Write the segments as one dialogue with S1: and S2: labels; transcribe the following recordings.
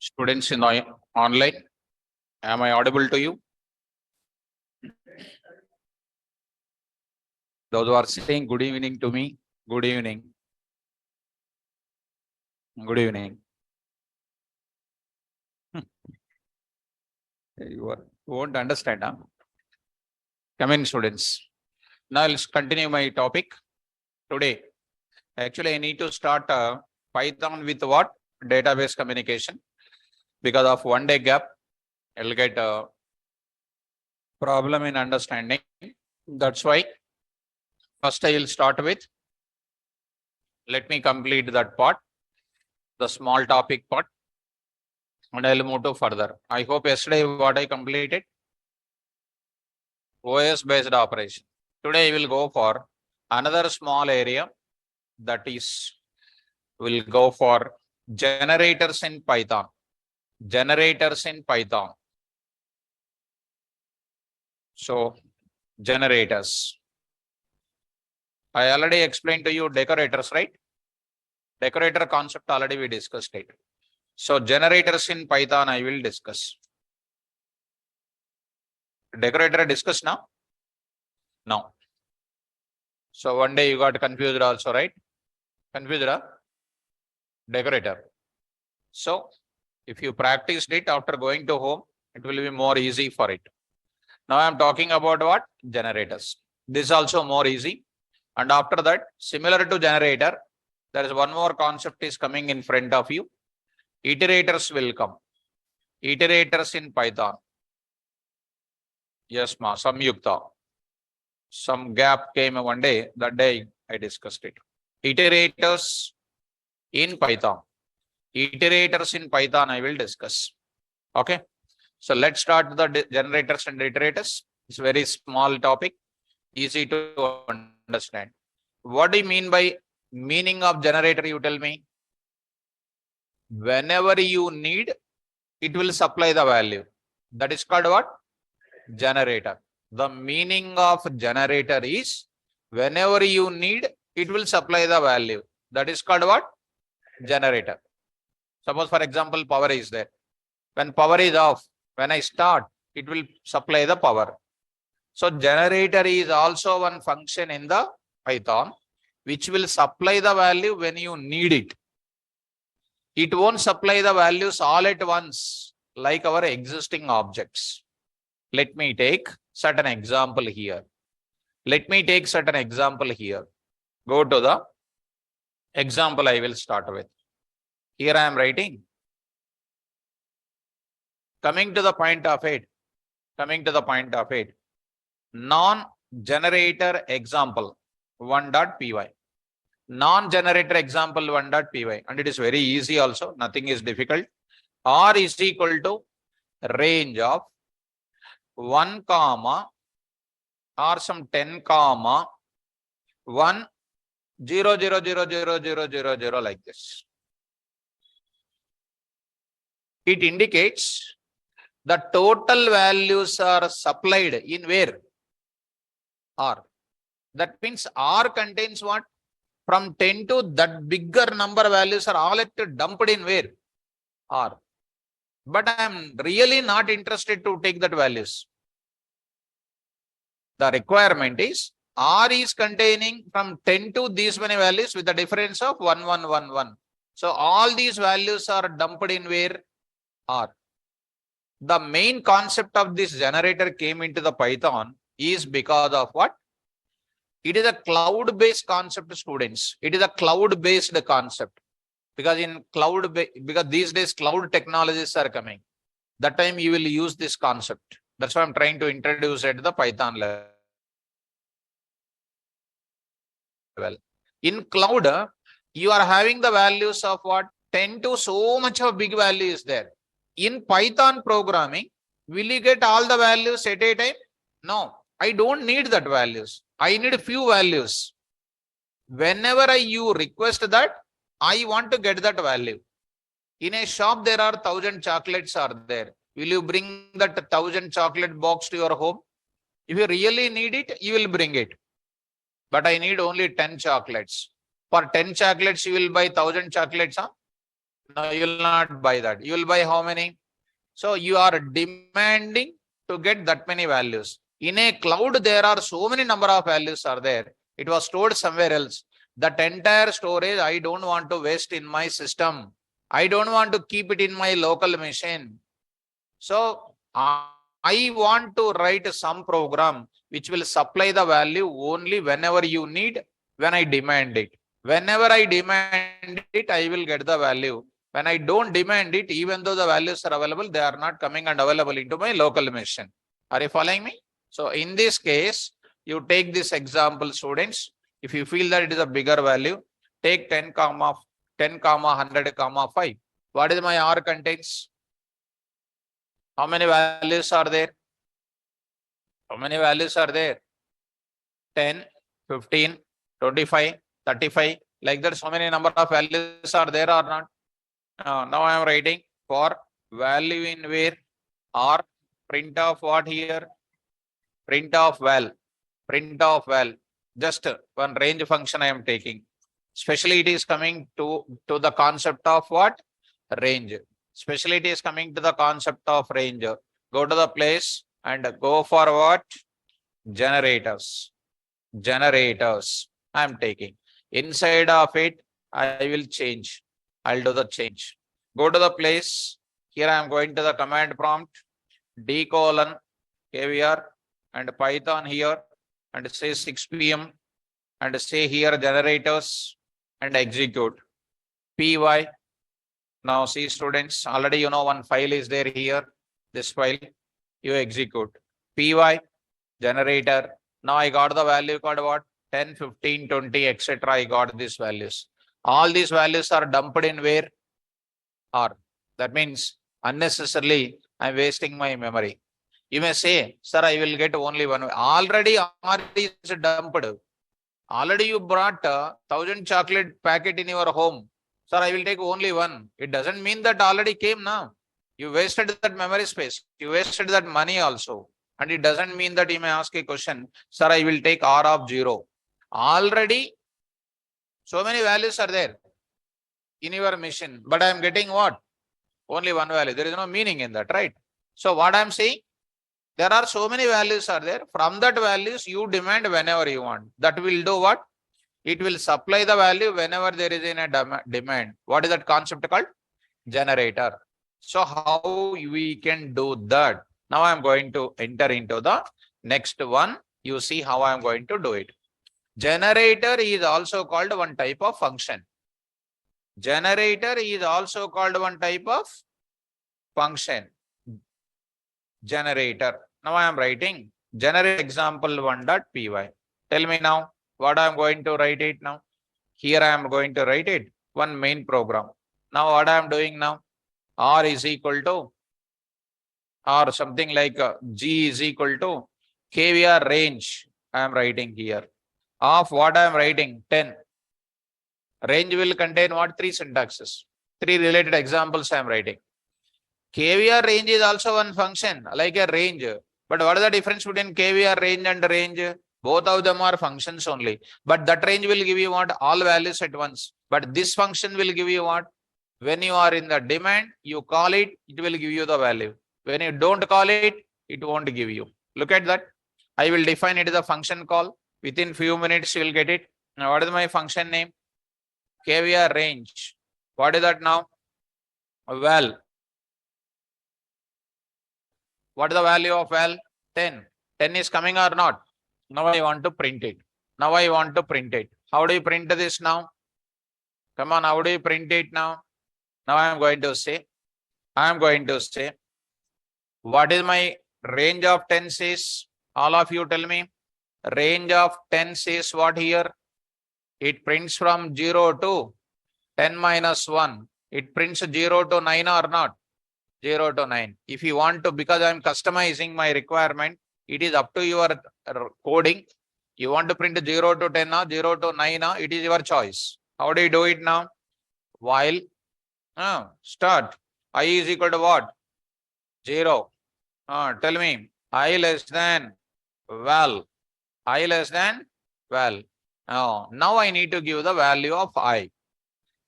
S1: Students in the online, am I audible to you? Those who are saying good evening to me, good evening. Good evening. You won't understand, huh? Come in, students. Now let's continue my topic today. Actually, I need to start Python with what? Database communication. Because of 1 day gap, I'll get a problem in understanding. That's why first I will start with, let me complete that part, the small topic part, and I'll move to further. I hope yesterday what I completed, OS based operation. Today I will go for another small area, that is, we'll go for generators in Python. Generators in Python. So, generators. I already explained to you decorators, right? Decorator concept already we discussed it. So, generators in Python I will discuss. Decorator discussed now? No. So, one day you got confused also, right? Confused, huh? Decorator. So, if you practiced it after going to home, it will be more easy for it. Now I am talking about what? Generators. This is also more easy. And after that, similar to generator, there is one more concept is coming in front of you. Iterators will come. Iterators in Python. Yes, ma, Samyukta. Some gap came one day, that day I discussed it. Iterators in Python. Iterators in Python I will discuss. Okay. So let's start the generators and iterators. It's a very small topic, easy to understand. What do you mean by meaning of generator? You tell me. Whenever you need, it will supply the value. That is called what? Generator. The meaning of generator is whenever you need, it will supply the value. That is called what? Generator. Suppose, for example, power is there. When power is off, when I start, it will supply the power. So generator is also one function in the Python, which will supply the value when you need it. It won't supply the values all at once, like our existing objects. Let me take certain example here. Let me take certain example here. Go to the example I will start with. Here I am writing. Coming to the point of it, non-generator example 1.py. Non-generator example 1.py, and it is very easy also, nothing is difficult. R is equal to range of 1 comma or some 10 comma 1 0 0 0 0 0 0 0 like this. It indicates the total values are supplied in where? R. That means R contains what? From 10 to that bigger number values are all dumped in where? R. But I am really not interested to take that values. The requirement is R is containing from 10 to these many values with a difference of 1, 1, 1, 1. So all these values are dumped in where? R. The main concept of this generator came into the Python is because of what? It is a cloud-based concept, students. It is a cloud-based concept. Because in cloud, because these days cloud technologies are coming. That time you will use this concept. That's why I'm trying to introduce it at the Python level. In cloud, you are having the values of what? 10 to so much of big value is there. In Python programming, will you get all the values at a time? No, I don't need that values. I need a few values. Whenever you request that, I want to get that value. In a shop, there are 1,000 chocolates are there. Will you bring that 1,000 chocolate box to your home? If you really need it, you will bring it. But I need only 10 chocolates. For 10 chocolates, you will buy 1,000 chocolates, huh? No, you will not buy that. You will buy how many? So you are demanding to get that many values. In a cloud, there are so many number of values are there. It was stored somewhere else. That entire storage, I don't want to waste in my system. I don't want to keep it in my local machine. So I want to write some program which will supply the value only whenever you need, when I demand it. Whenever I demand it, I will get the value. When I don't demand it, even though the values are available, they are not coming and available into my local machine. Are you following me? So in this case, you take this example, students. If you feel that it is a bigger value, take 10 comma 100 comma 5. What is my R contains? How many values are there? How many values are there? 10, 15, 25, 35. Like that, so many number of values are there or not? Now I am writing for value in where or print of what here? Print of val. Print of val. Just one range function I am taking. Especially it is coming to the concept of what? Range. Especially it is coming to the concept of range. Go to the place and go for what? Generators. Generators. I am taking. Inside of it, I will change. I'll do the change. Go to the place. Here I am going to the command prompt. D colon KVR and Python here and say 6 p.m. and say here generators and execute. PY. Now see students, already you know one file is there here. This file you execute. PY generator. Now I got the value called what? 10, 15, 20, etc. I got these values. All these values are dumped in where? R. That means unnecessarily I'm wasting my memory. You may say, sir, I will get only one. Already R is dumped. Already you brought 1,000 chocolate packet in your home. Sir, I will take only one. It doesn't mean that already came now. You wasted that memory space. You wasted that money also. And it doesn't mean that you may ask a question, sir, I will take R of 0. Already so many values are there in your machine, but I am getting what? Only one value. There is no meaning in that, right? So what I am saying, there are so many values are there. From that values, you demand whenever you want. That will do what? It will supply the value whenever there is in a demand. What is that concept called? Generator. So how we can do that? Now I am going to enter into the next one. You see how I am going to do it. Generator is also called one type of function. Generator is also called one type of function. Generator. Now I am writing generate example 1.py. Tell me now what I am going to write it now. Here I am going to write it one main program. Now what I am doing now? R is equal to or something like G is equal to KVR range. I am writing here. Of what I am writing 10. Range will contain what? 3 syntaxes. 3 related examples I am writing. KVR range is also one function like a range. But what is the difference between KVR range and range? Both of them are functions only. But that range will give you what? All values at once. But this function will give you what? When you are in the demand, you call it, it will give you the value. When you don't call it, it won't give you. Look at that. I will define it as a function call. Within few minutes, you will get it. Now, what is my function name? KVR range. What is that now? Val. What is the value of val? 10. 10 is coming or not? Now I want to print it. Now I want to print it. How do you print this now? Come on, how do you print it now? Now I am going to say, what is my range of 10 says? All of you tell me. Range of 10 says what here? It prints from 0 to 10 minus 1. It prints 0 to 9 or not? 0 to 9. If you want to, because I am customizing my requirement, it is up to your coding. You want to print 0 to 10 or 0 to 9, it is your choice. How do you do it now? While start. I is equal to what? 0. Tell me. I less than val. I less than val. Now I need to give the value of I.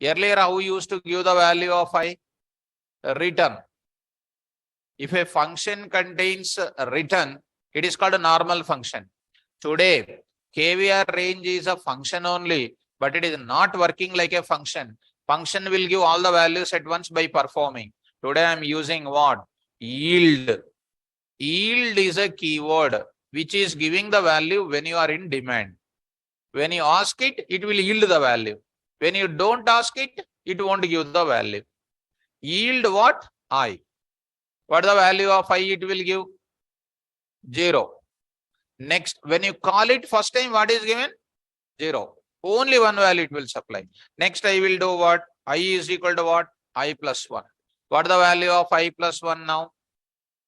S1: Earlier, how we used to give the value of I? Return. If a function contains a return, it is called a normal function. Today, KVR range is a function only, but it is not working like a function. Function will give all the values at once by performing. Today, I am using what? Yield. Yield is a keyword which is giving the value when you are in demand. When you ask it, it will yield the value. When you don't ask it, it won't give the value. Yield what? I. What the value of I it will give? 0. Next, when you call it first time, what is given? 0. Only one value it will supply. Next, I will do what? I is equal to what? I plus 1. What the value of I plus 1 now?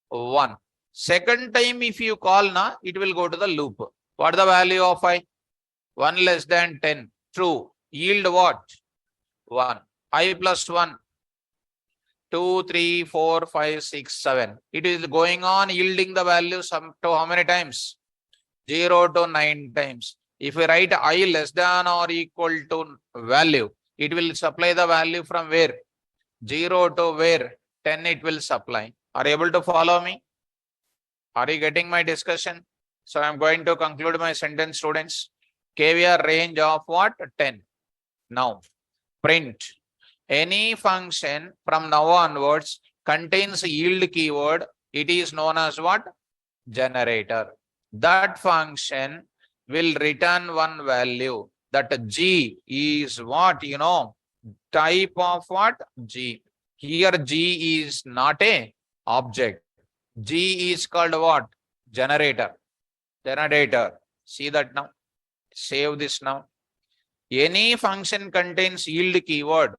S1: 1. Second time, if you call now, it will go to the loop. What the value of I? 1 less than 10. True. Yield what? 1. I plus 1. 2, 3, 4, 5, 6, 7. It is going on yielding the values to how many times? 0 to 9 times. If we write I less than or equal to value, it will supply the value from where? 0 to where? 10 it will supply. Are you able to follow me? Are you getting my discussion? So I am going to conclude my sentence, students. KVR range of what? 10. Now, print. Any function from now onwards contains yield keyword. It is known as what? Generator. That function will return one value. That G is what? Type of what? G. Here G is not a object. G is called what? Generator. Generator. See that now? Save this now. Any function contains yield keyword.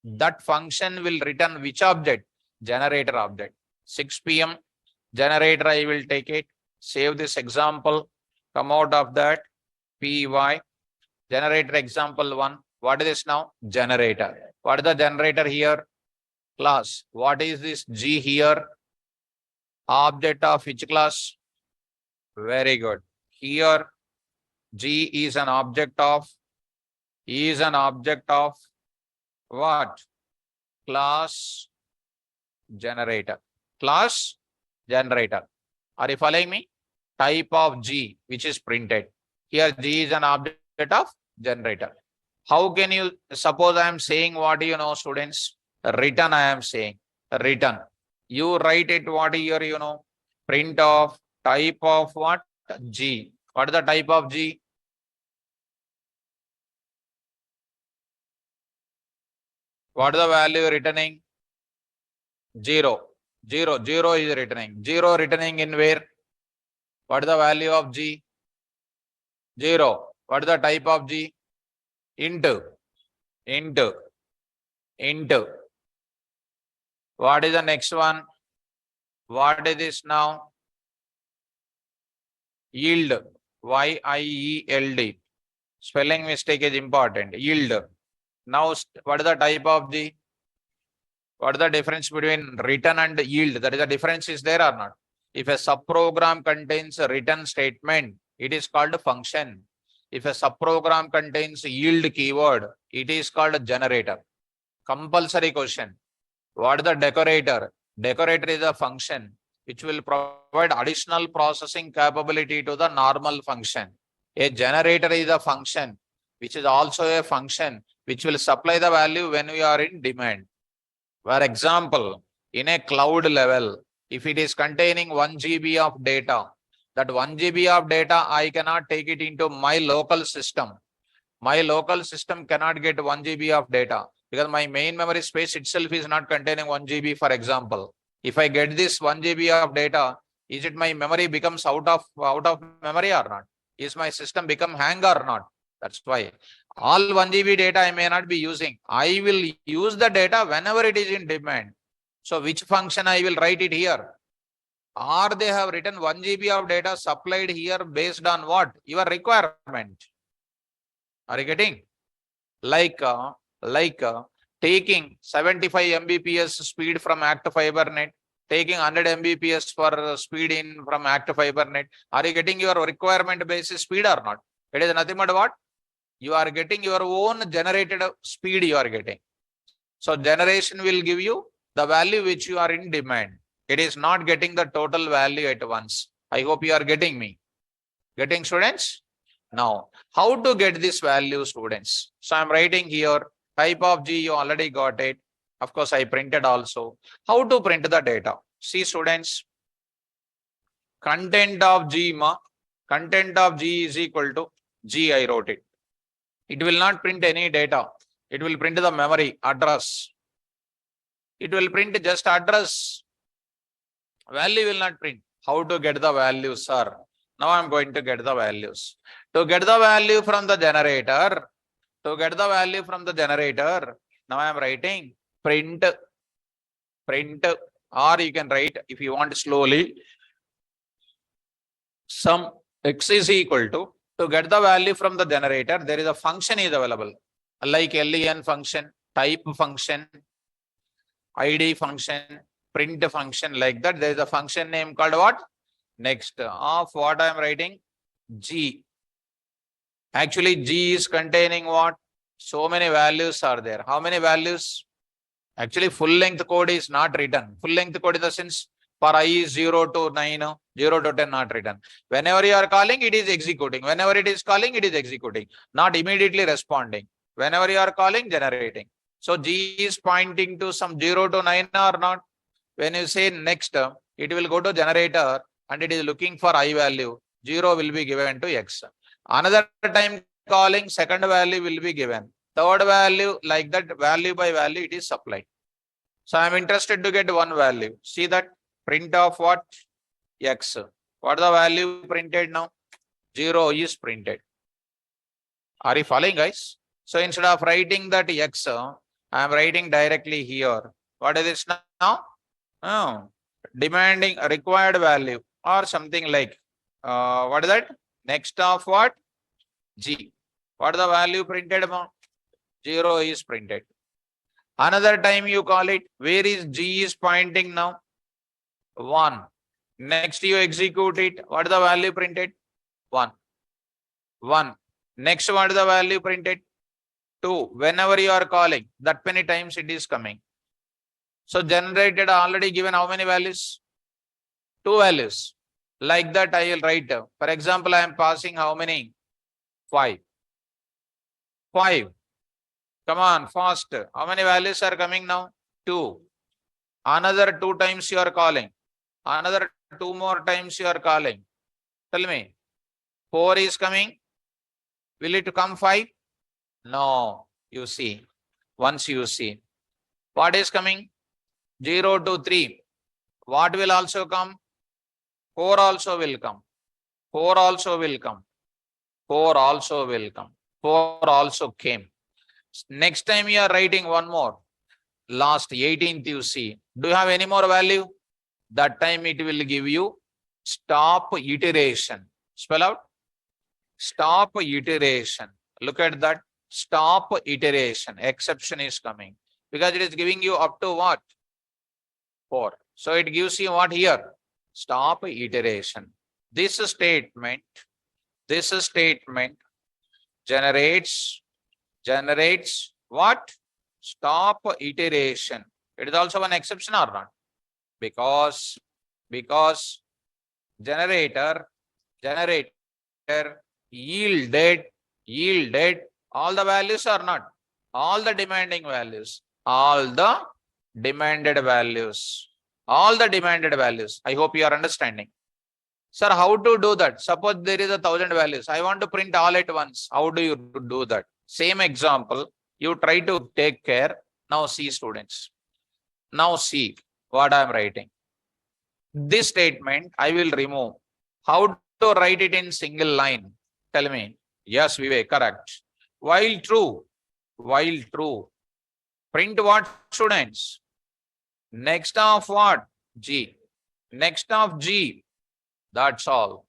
S1: That function will return which object? Generator object. 6 p.m. Generator, I will take it. Save this example. Come out of that. PY. Generator example 1. What is this now? Generator. What is the generator here? Class. What is this G here? Object of which class? Very good. Here G is an object of what? Class generator. Class generator. Are you following me? Type of G which is printed. Here G is an object of generator. How can you suppose I am saying what students? Return I am saying. Return. You write it what here print of type of what? G. What is the type of G? What is the value returning? 0. 0. 0 is returning. 0 returning in where? What is the value of G? 0. What is the type of G? Int. Int. Int. What is the next one? What is this now? Yield. Y-I-E-L-D. Spelling mistake is important. Yield. Now, what is the type of G? What is the difference between return and yield? That is the difference is there or not? If a subprogram contains a return statement, it is called a function. If a subprogram contains yield keyword, it is called a generator. Compulsory question. What is the decorator? Decorator is a function which will provide additional processing capability to the normal function. A generator is a function which is also a function which will supply the value when we are in demand. For example, in a cloud level, if it is containing 1 GB of data, that 1 GB of data, I cannot take it into my local system. My local system cannot get 1 GB of data because my main memory space itself is not containing 1 GB, for example. If I get this 1 GB of data, is it my memory becomes out of memory or not? Is my system become hang or not? That's why all 1 GB data I may not be using. I will use the data whenever it is in demand. So which function I will write it here? Or they have written 1 GB of data supplied here based on what? Your requirement. Are you getting? Like taking 75 Mbps speed from Active FiberNet, taking 100 Mbps for speed in from Active FiberNet. Are you getting your requirement basis speed or not? It is nothing but what? You are getting your own generated speed you are getting. So generation will give you the value which you are in demand. It is not getting the total value at once. I hope you are getting me. Getting, students? Now, how to get this value, students? So I'm writing here, type of G, you already got it. Of course, I printed also. How to print the data? See, students, content of G, content of G is equal to G, I wrote it. It will not print any data. It will print the memory address. It will print just address. Value will not print. How to get the values, sir? Now I'm going to get the values. To get the value from the generator, now I'm writing print, or you can write, if you want slowly, sum x is equal to get the value from the generator, there is a function is available, like len function, type function, id function, print function, like that. There is a function name called what? Next of what I am writing? G. Actually, G is containing what? So many values are there. How many values? Actually, full length code is not written. Full length code in the sense for I is 0 to 9, 0 to 10 not written. Whenever you are calling, it is executing. Whenever it is calling, it is executing. Not immediately responding. Whenever you are calling, generating. So G is pointing to some 0 to 9 or not. When you say next, it will go to generator and it is looking for I value. 0 will be given to X. Another time calling, second value will be given. Third value, like that, value by value, it is supplied. So I am interested to get one value. See that print of what? X. What the value printed now? 0 is printed. Are you following, guys? So instead of writing that X, I am writing directly here. What is this now? Oh, demanding a required value or something like, what is that? Next of what? G. What the value printed amount? 0 is printed. Another time you call it, where is G is pointing now? 1. Next you execute it. What is the value printed? 1. 1. Next what is the value printed? 2. Whenever you are calling, that many times it is coming. So generated already given how many values? 2 values. Like that I will write. For example, I am passing how many? 5. 5. Come on, fast. How many values are coming now? 2. Another 2 times you are calling. Another 2 more times you are calling. Tell me. 4 is coming. Will it come 5? No. You see. Once you see. What is coming? 0 to 3. What will also come? 4 also will come. 4 also will come. 4 also will come. 4 also came. Next time you are writing one more. Last 18th you see. Do you have any more value? That time it will give you stop iteration. Spell out. Stop iteration. Look at that. Stop iteration. Exception is coming. Because it is giving you up to what? 4. So it gives you what here? Stop iteration. This statement generates what? Stop iteration. It is also an exception or not? Because generator yielded all the values or not? All the demanding values. All the demanded values. All the demanded values. I hope you are understanding. Sir, how to do that? Suppose there is 1,000 values. I want to print all at once. How do you do that? Same example. You try to take care. Now see, students. Now see what I am writing. This statement I will remove. How to write it in single line? Tell me. Yes, Vivek, correct. While true. Print what, students? Next of what? G. Next of G. That's all.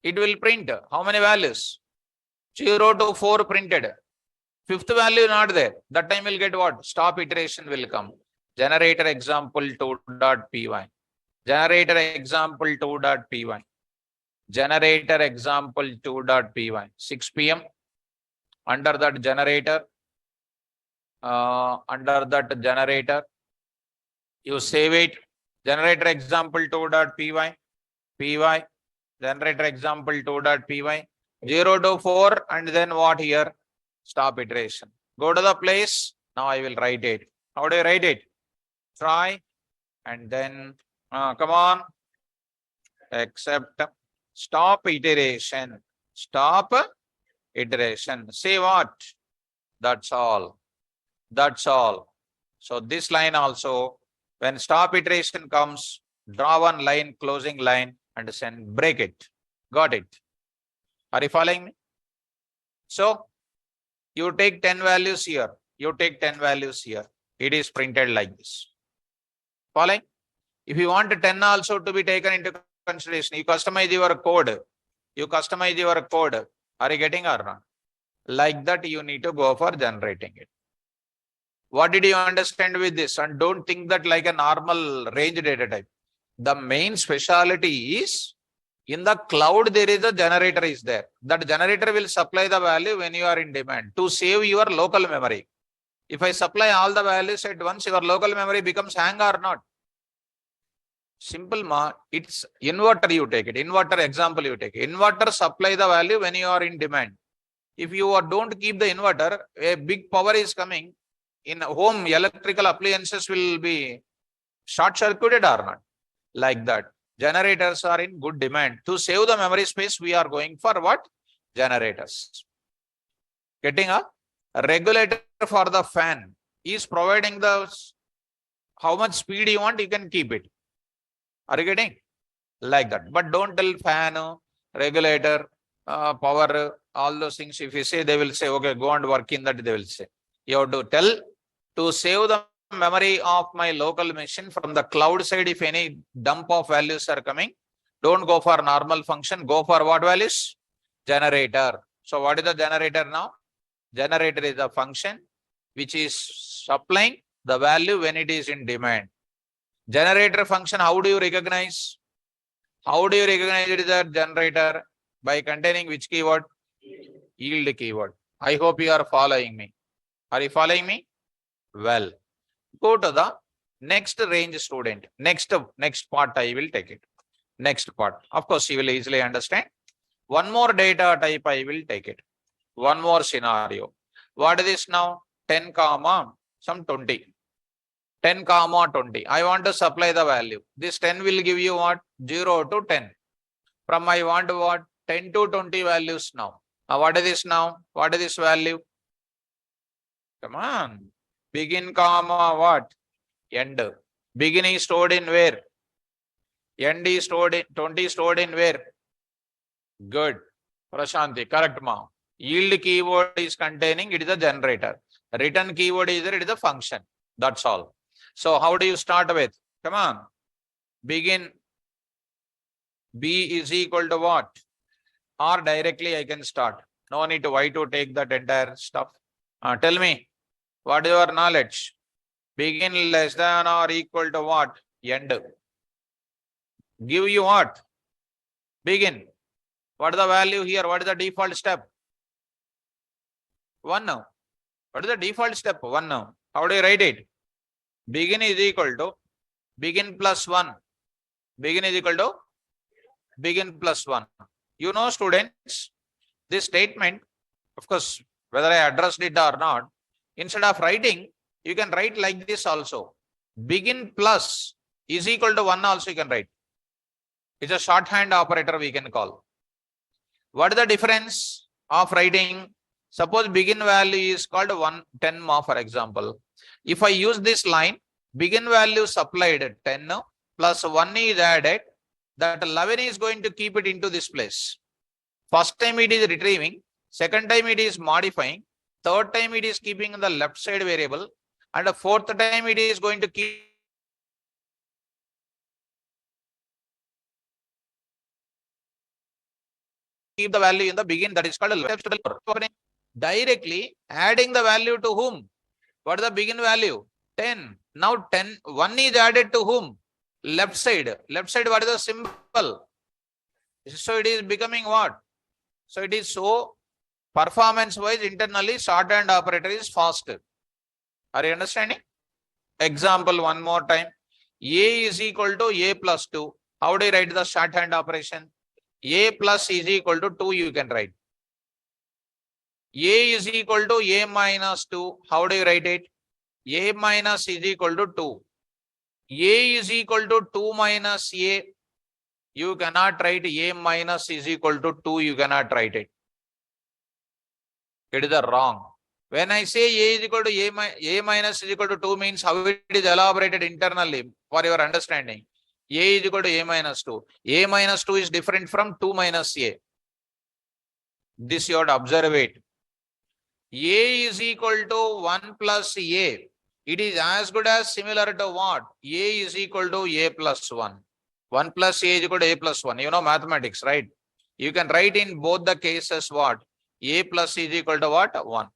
S1: It will print how many values? 0 to 4 printed. 5th value not there. That time will get what? Stop iteration will come. Generator example 2.py. Generator example 2.py. Generator example 2.py. 6 p.m. under that generator, you save it. Generator example 2.py, py, generator example 2.py, 0 to 4, and then what here? Stop iteration. Go to the place. Now I will write it. How do you write it? Try, and then come on, accept, stop iteration. Stop iteration. Say what? That's all. That's all. So this line also, when stop iteration comes, draw one line, closing line, and send, break it. Got it? Are you following me? So you take 10 values here. You take 10 values here. It is printed like this. Following? If you want 10 also to be taken into consideration, you customize your code. You customize your code. Are you getting or not? Like that, you need to go for generating it. What did you understand with this? And don't think that like a normal range data type. The main speciality is in the cloud, there is a generator is there. That generator will supply the value when you are in demand to save your local memory. If I supply all the values at once, your local memory becomes hang or not. Simple ma, it's inverter you take it. Inverter example you take. Inverter supply the value when you are in demand. If you don't keep the inverter, a big power is coming. In home, electrical appliances will be short circuited or not. Like that. Generators are in good demand. To save the memory space, we are going for what? Generators. Getting a regulator for the fan is providing the how much speed you want, you can keep it. Are you getting? Like that. But don't tell fan, regulator, power, all those things. If you say, they will say, okay, go and work in that, they will say. You have to tell to save the memory of my local machine from the cloud side. If any dump of values are coming, don't go for normal function. Go for what values? Generator. So what is the generator now? Generator is a function which is supplying the value when it is in demand. Generator function, how do you recognize? How do you recognize it is a generator? By containing which keyword? Yield keyword. I hope you are following me. Are you following me? Well, go to the next range student. Next part I will take it. Next part. Of course, you will easily understand. One more data type I will take it. One more scenario. What is this now? 10 comma some 20. 10 comma 20. I want to supply the value. This 10 will give you what? 0 to 10. From I want what? 10 to 20 values now. What is this now? What is this value? Come on. Begin comma what? End. Begin is stored in where? End is stored in 20 stored in where? Good. Prashanti, correct ma. Yield keyword is containing, it is a generator. Return keyword is there, it is a function. That's all. So how do you start with? Come on. Begin. B is equal to what? Or directly I can start. No need to why to take that entire stuff. Tell me, what is your knowledge? Begin less than or equal to what? End. Give you what? Begin. What is the value here? What is the default step? 1 now. What is the default step? 1 now. How do you write it? Begin is equal to begin plus 1. Begin is equal to begin plus 1. You know, students, this statement, of course, whether I addressed it or not, instead of writing, you can write like this also. Begin plus is equal to 1 also you can write. It's a shorthand operator we can call. What is the difference of writing? Suppose begin value is called 10 ma, for example. If I use this line, begin value supplied 10 plus 1 is added, that 11 is going to keep it into this place. First time it is retrieving, second time it is modifying, third time it is keeping the left side variable, and the fourth time it is going to keep the value in the begin, that is called a directly adding the value to whom? What is the begin value? 10. Now 10, 1 is added to whom? Left side. Left side, what is the symbol? So it is becoming what? So it is so Performance wise, internally, shorthand operator is faster. Are you understanding? Example one more time. A is equal to A plus 2. How do you write the shorthand operation? A plus is equal to 2, you can write. A is equal to A minus 2. How do you write it? A minus is equal to 2. A is equal to 2 minus A. You cannot write A minus is equal to 2. You cannot write it. It is the wrong. When I say A is equal to A minus is equal to 2 means how it is elaborated internally for your understanding. A is equal to A minus 2. A minus 2 is different from 2 minus A. This you have to observe it. A is equal to 1 plus A. It is as good as similar to what? A is equal to A plus 1. 1 plus A is equal to A plus 1. You know mathematics, right? You can write in both the cases what? A plus is equal to what? 1.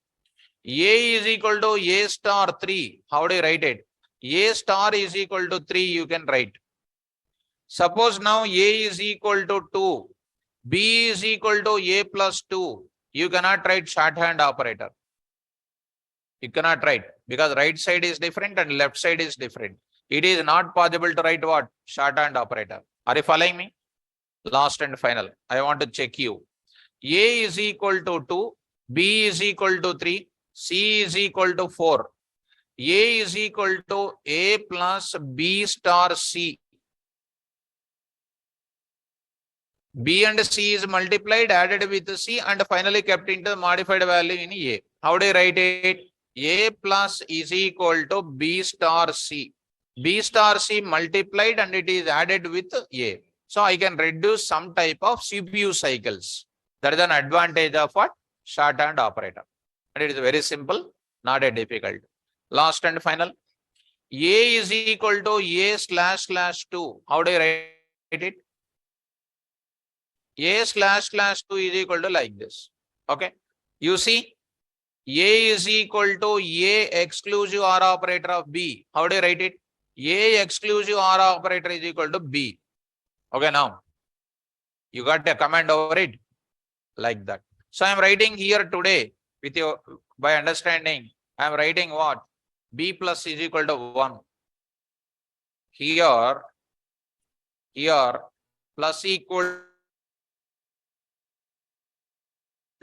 S1: A is equal to A star 3. How do you write it? A star is equal to 3, you can write. Suppose now A is equal to 2. B is equal to A plus 2. You cannot write shorthand operator. You cannot write because right side is different and left side is different. It is not possible to write what? Shorthand operator. Are you following me? Last and final. I want to check you. A is equal to 2. B is equal to 3. C is equal to 4. A is equal to A plus B star C. B and C is multiplied, added with C, and finally kept into the modified value in A. How do you write it? A plus is equal to B star C. B star C multiplied and it is added with A. So I can reduce some type of CPU cycles. That is an advantage of what? Shorthand operator. And it is very simple, not a difficult. Last and final. A is equal to A slash slash 2. How do you write it? A slash slash 2 is equal to like this. Okay. You see, A is equal to A exclusive OR operator of B. How do you write it? A exclusive OR operator is equal to B. Okay, now you got a command over it like that. So I am writing here today with you by understanding. I am writing what? B plus is equal to 1. Here plus equal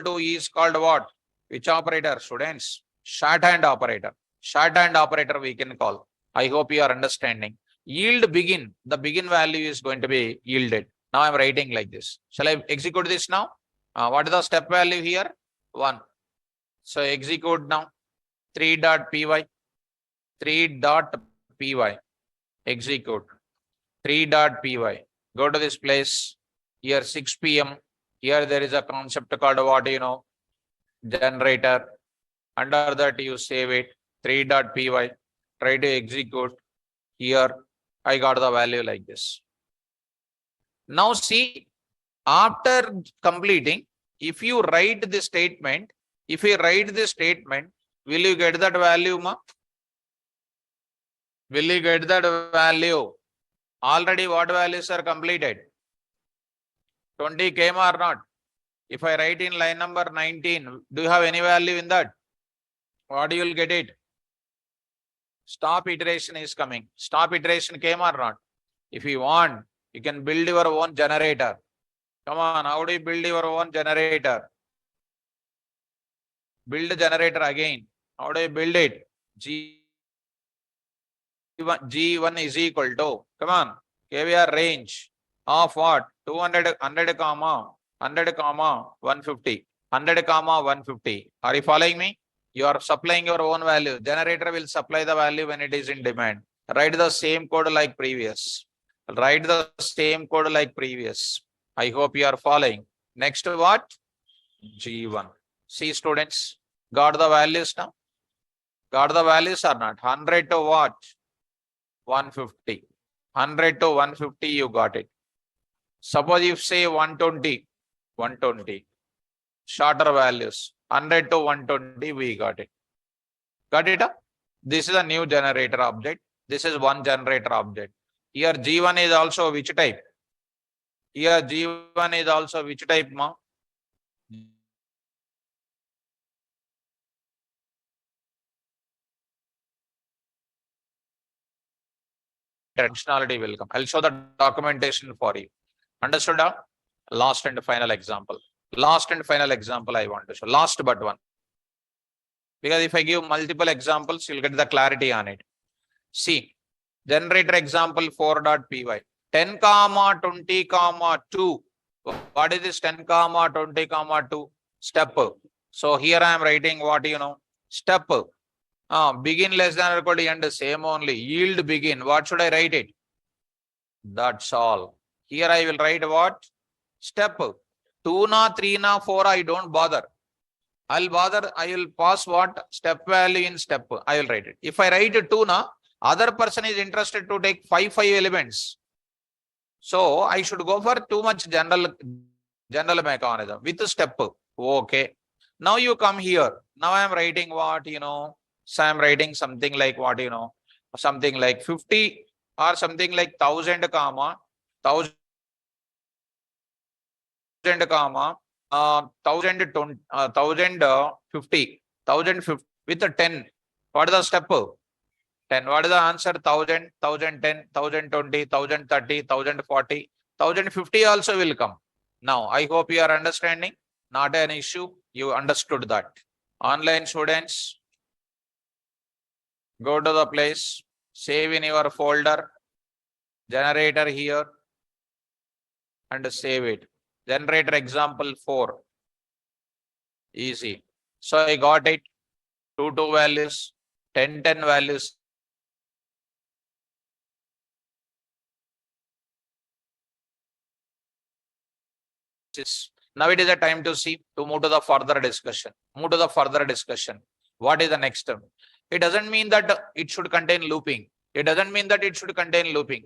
S1: to is called what? Which operator, students? Shorthand operator. Shorthand operator we can call. I hope you are understanding. Yield begin. The begin value is going to be yielded. Now I am writing like this. Shall I execute this now? What is the step value here? 1. So execute now. 3.py. 3.py. Execute. 3.py. Go to this place. Here 6 p.m. Here there is a concept called what you know? Generator. Under that you save it. 3.py. Try to execute. Here I got the value like this. Now see, after completing, if you write this statement, will you get that value, ma? Will you get that value? Already what values are completed? 20 came or not? If I write in line number 19, do you have any value in that? What you will get it? Stop iteration is coming. Stop iteration came or not? If you want, you can build your own generator. Come on, how do you build your own generator? Build a generator again. How do you build it? G1 is equal to, come on, KVR range of what? 200, 100 comma 150. 100 comma 150. Are you following me? You are supplying your own value. Generator will supply the value when it is in demand. Write the same code like previous. Write the same code like previous. I hope you are following. Next what? G1. See students, got the values now? Got the values or not? 100 to what? 150. 100 to 150 you got it. Suppose you say 120. Shorter values. 100 to 120 we got it. Got it? This is a new generator object. This is one generator object. Here G1 is also which type? Here G1 is also which type, ma? functionality will come. I'll show the documentation for you. Understood? Last and final example. Last and final example I want to show. Last but one. Because if I give multiple examples, you'll get the clarity on it. See, generator example 4.py. 10, 20, 2. What is this 10, 20, 2? Step. So here I am writing what step. Begin less than or equal to end, same only. Yield begin. What should I write it? That's all. Here I will write what? Step. 2 na, 3 na, 4, I don't bother. I will pass what? Step value in step. I will write it. If I write 2 na, other person is interested to take 5 elements. So I should go for too much general mechanism with a step. Okay. Now you come here. Now I am writing what, so I am writing something like what, something like 50 or something like 1000, 1000, 1050, 1050 with a 10. What is the step? 10. What is the answer? 1000, 1010, 1020, 1030, 1040, 1050 also will come. Now, I hope you are understanding. Not an issue. You understood that. Online students, go to the place, save in your folder, generator here, and save it. Generator example 4. Easy. So I got it. 2 values, 10 values. Now it is a time to move to the further discussion. What is the next step? It doesn't mean that it should contain looping.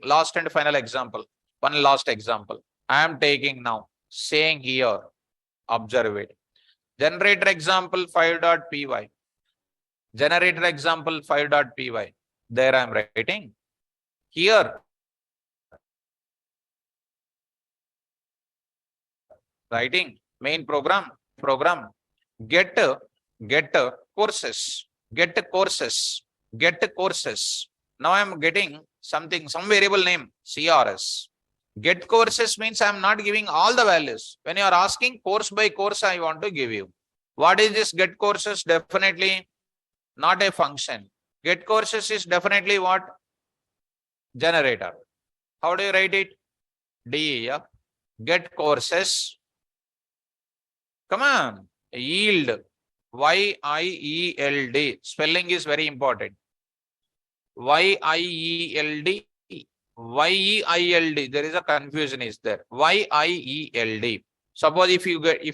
S1: Last and final example. One last example. I am taking now, saying here, observe it. Generator example 5.py. Generator example 5.py. There I am writing. Here, writing main program, get courses. Now I am getting some variable name, CRS. Get courses means I am not giving all the values. When you are asking course by course, I want to give you. What is this get courses? Definitely not a function. Get courses is definitely what? Generator. How do you write it? DEF. Get courses. Come on. Yield. YIELD. Spelling is very important. YIELD. YEILD. There is a confusion is there. YIELD. Suppose if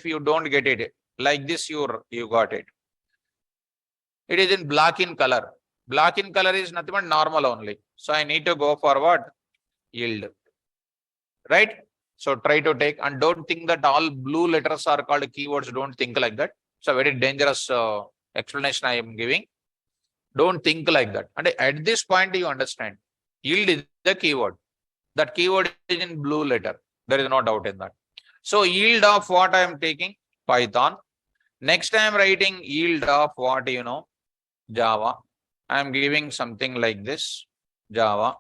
S1: you don't get it like this, you got it. It is in black in color. Black in color is nothing but normal only. So I need to go for what? Yield. Right? So try to take, and don't think that all blue letters are called keywords. Don't think like that. It's a very dangerous explanation I am giving. Don't think like that. And at this point, you understand. Yield is the keyword. That keyword is in blue letter. There is no doubt in that. So yield of what I am taking? Python. Next I am writing yield of what, Java. I am giving something like this. Java.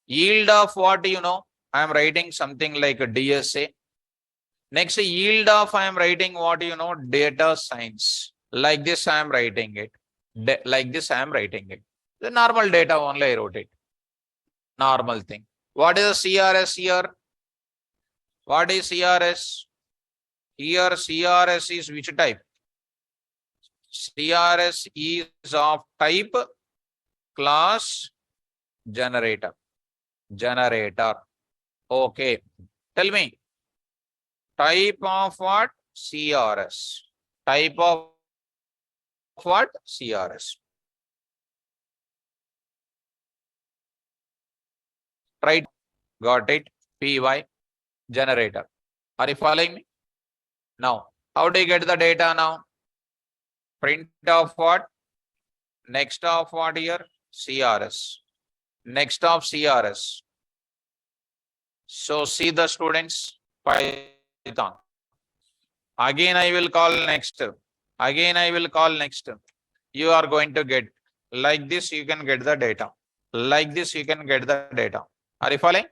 S1: Yield of what, I am writing something like a DSA. Next, yield of I am writing what, data science. Like this I am writing it. Like this I am writing it. The normal data only I wrote it. Normal thing. What is the CRS here? What is CRS? Here CRS is which type? CRS is of type class generator. Okay. Tell me. Type of what? CRS. Type of what? CRS. Right. Got it. PY generator. Are you following me? Now, how do you get the data now? Print of what? Next of what here? CRS. Next of CRS. So see the students, Python. Again I will call next. Again I will call next. You are going to get like this, you can get the data. Like this, you can get the data. Are you following?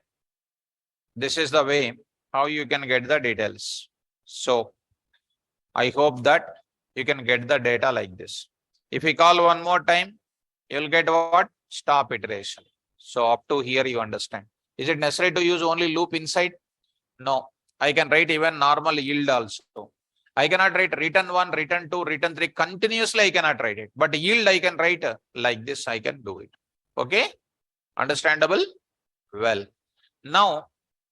S1: This is the way how you can get the details. So I hope that you can get the data like this. If we call one more time, you'll get what? Stop iteration. So up to here, you understand. Is it necessary to use only loop inside? No. I can write even normal yield also. I cannot write return 1, return 2, return 3 continuously. I cannot write it. But yield I can write like this. I can do it. Okay. Understandable? Well, now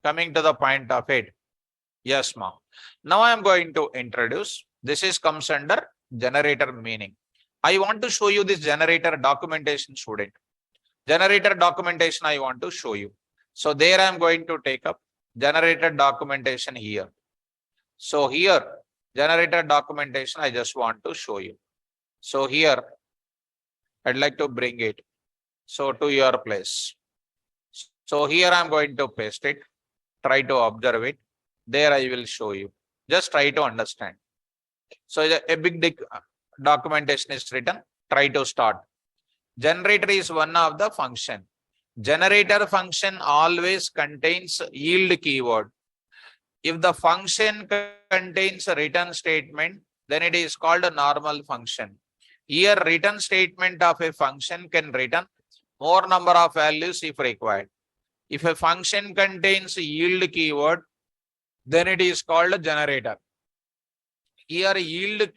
S1: coming to the point of it. Yes, ma'am. Now I am going to introduce. This is comes under generator meaning. I want to show you this generator documentation, student. Generator documentation I want to show you. So there I am going to take up generator documentation here. So here generator documentation I just want to show you. So here I'd like to bring it. So to your place. So here I am going to paste it. Try to observe it. There I will show you. Just try to understand. So a big documentation is written. Try to start. Generator is one of the function. Generator function always contains yield keyword. If the function contains a return statement, then it is called a normal function. Here return statement of a function can return more number of values if required. If a function contains yield keyword, then it is called a generator. Here yield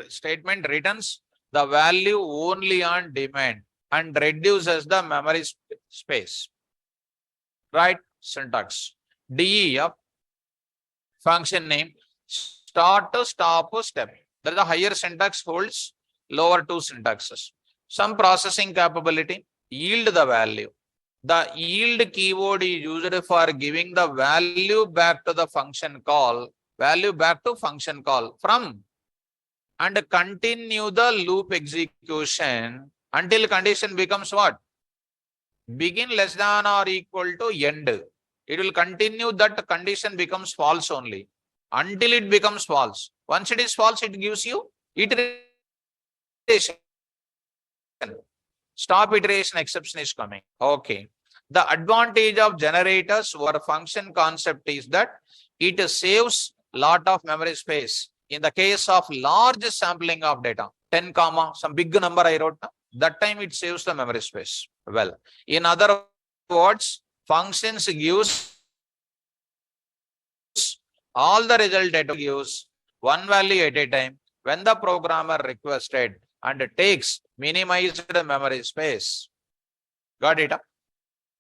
S1: statement returns the value only on demand and reduces the memory space. Right? Syntax. DEF function name start to stop step. That is the higher syntax holds lower two syntaxes. Some processing capability, yield the value. The yield keyword is used for giving the value back to the function call, from and continue the loop execution until condition becomes what? Begin less than or equal to end. It will continue that condition becomes false only until it becomes false. Once it is false, it gives you iteration. Stop iteration exception is coming. Okay. The advantage of generators or function concept is that it saves lot of memory space. In the case of large sampling of data, 10 comma, some big number I wrote, that time it saves the memory space. Well, in other words, functions gives all the result data gives one value at a time when the programmer requested and takes minimized memory space. Got it?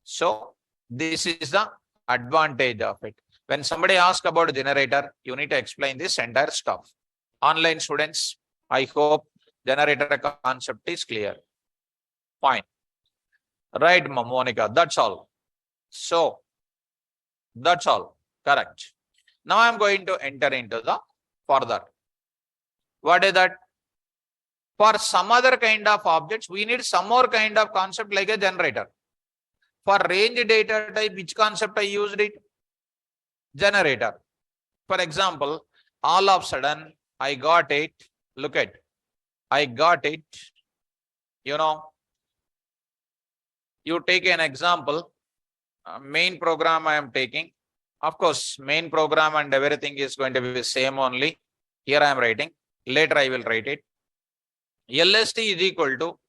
S1: So this is the advantage of it. When somebody asks about generator, you need to explain this entire stuff. Online students, I hope generator concept is clear. Fine. Right, Monica, that's all. So that's all. Correct. Now I'm going to enter into the further. What is that? For some other kind of objects, we need some more kind of concept like a generator. For range data type, which concept I used it? Generator. For example, all of a sudden, I got it. Look at, I got it. You know, you take an example, main program I am taking. Of course, main program and everything is going to be the same only. Here I am writing. Later I will write it. LST is equal to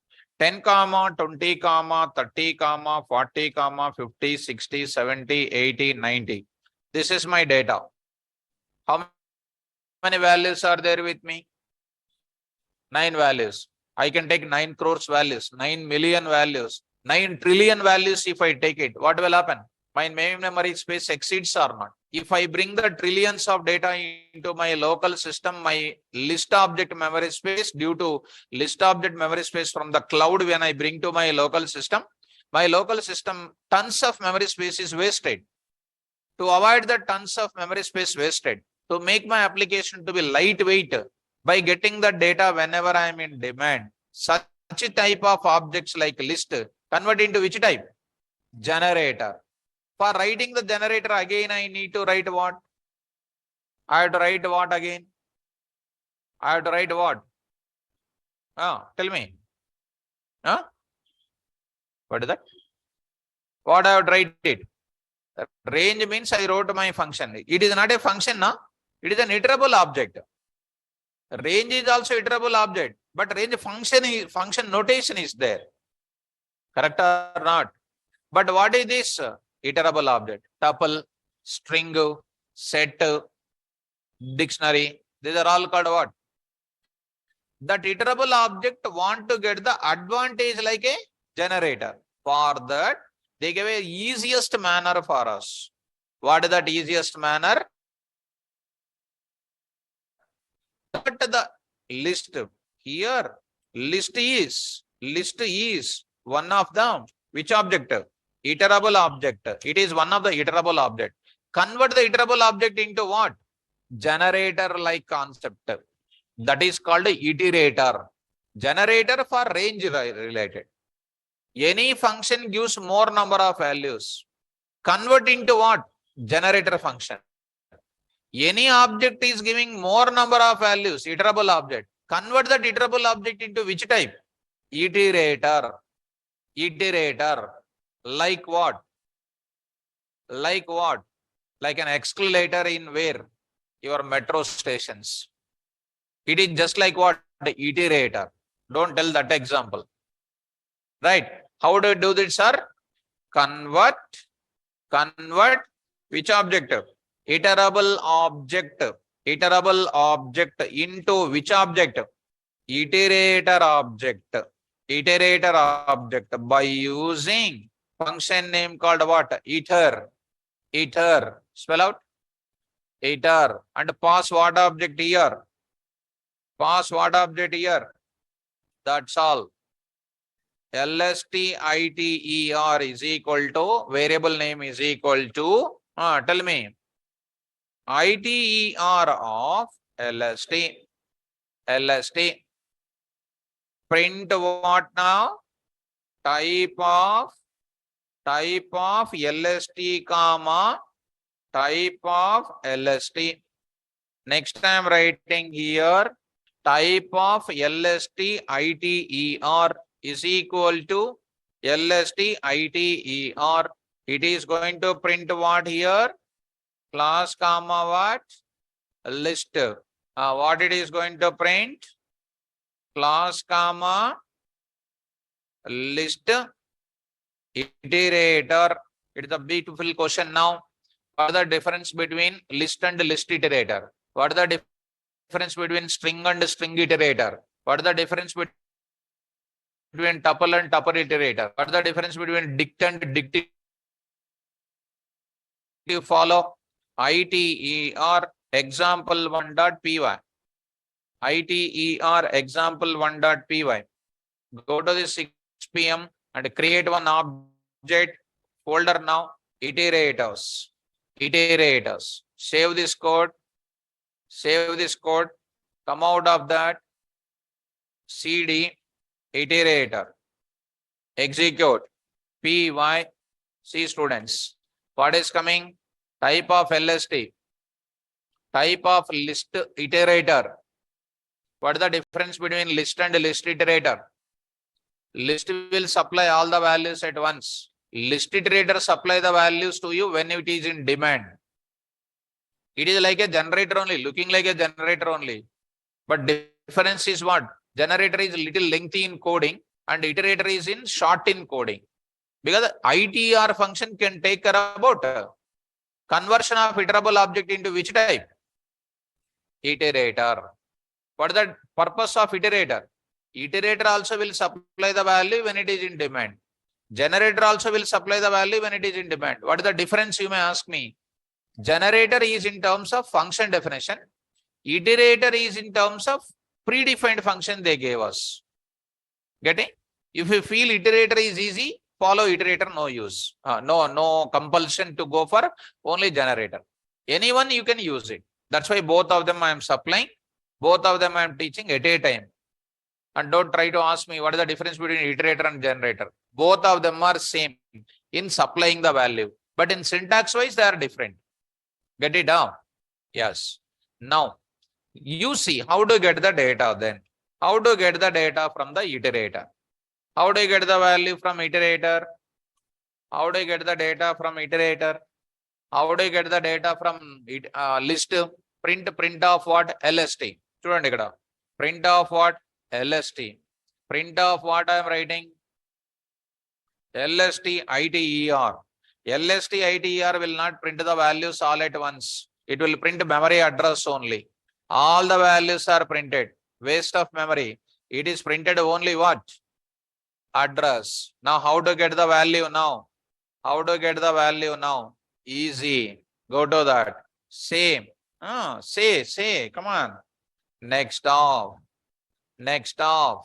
S1: 10, 20, 30, 40, 50, 60, 70, 80, 90. This is my data. How many values are there with me? 9 values. I can take 9 crores values, 9 million values, 9 trillion values if I take it. What will happen? My main memory space exceeds or not? If I bring the trillions of data into my local system, my list object memory space, due to list object memory space from the cloud, when I bring to my local system, tons of memory space is wasted. To avoid the tons of memory space wasted, to make my application to be lightweight by getting the data whenever I am in demand, such a type of objects like list convert into which type? Generator. For writing the generator again, I need to write what? I have to write what again? I have to write what? Tell me. What is that? What I have write it? Range means I wrote my function. It is not a function, no? It is an iterable object. Range is also iterable object, but range function notation is there. Correct or not? But what is this iterable object? Tuple, string, set, dictionary. These are all called what? That iterable object want to get the advantage like a generator. For that, they give a easiest manner for us. What is that easiest manner? But the list here, list is one of them. Which object? Iterable object. It is one of the iterable object. Convert the iterable object into what? Generator like concept. That is called iterator. Generator for range related. Any function gives more number of values. Convert into what? Generator function. Any object is giving more number of values, iterable object. Convert that iterable object into which type? Iterator. Iterator. Like what? Like what? Like an escalator in where? Your metro stations. It is just like what? The iterator. Don't tell that example. Right? How do you do this, sir? Convert which object? Iterable object. Iterable object into which object? Iterator object. Iterator object by using function name called what? Iter. Iter. Spell out. Iter. And pass what object here? Pass what object here? That's all. LSTITER is equal to, variable name is equal to, tell me, ITER of LST. LST. Print what now? Type of LST comma type of LST. Next I am writing here type of LSTITER is equal to LSTITER. It is going to print what here? Class comma what? List. What it is going to print? Class comma list iterator. It is a beautiful question now. What is the difference between list and list iterator? What is the difference between string and string iterator? What is the difference between tuple and tuple iterator? What is the difference between dict and dict? You follow ITER example1.py. ITER example1.py. Go to the 6 PM and create one object folder now. Iterators. Iterators. Save this code. Save this code. Come out of that. CD iterator. Execute. PY. See students. What is coming? Type of LST. Type of list iterator. What is the difference between list and list iterator? List will supply all the values at once. List iterator supply the values to you when it is in demand. It is like a generator only, looking like a generator only. But difference is what? Generator is little lengthy in coding and iterator is in short in coding. Because ITER function can take care about conversion of iterable object into which type? Iterator. What is the purpose of iterator? Iterator also will supply the value when it is in demand. Generator also will supply the value when it is in demand. What is the difference, you may ask me? Generator is in terms of function definition. Iterator is in terms of predefined function they gave us. Getting? If you feel iterator is easy, follow iterator, no use. No compulsion to go for only generator. Anyone you can use it. That's why both of them I am supplying. Both of them I am teaching at a time. And don't try to ask me what is the difference between iterator and generator. Both of them are same in supplying the value. But in syntax wise, they are different. Get it down? Yes. Now, you see how to get the data then. How to get the data from the iterator. How do you get the value from iterator? How do you get the data from iterator? How do you get the data from list? Print of what? LST. చూడండి ఇక్కడ. Print of what? LST. Print of what I am writing? LST ITER. LST ITER will not print the values all at once. It will print memory address only. All the values are printed. Waste of memory. It is printed only what? Address. Now how to get the value now? How to get the value now? Easy. Go to that. Same. Say. Come on. Next off. Next off.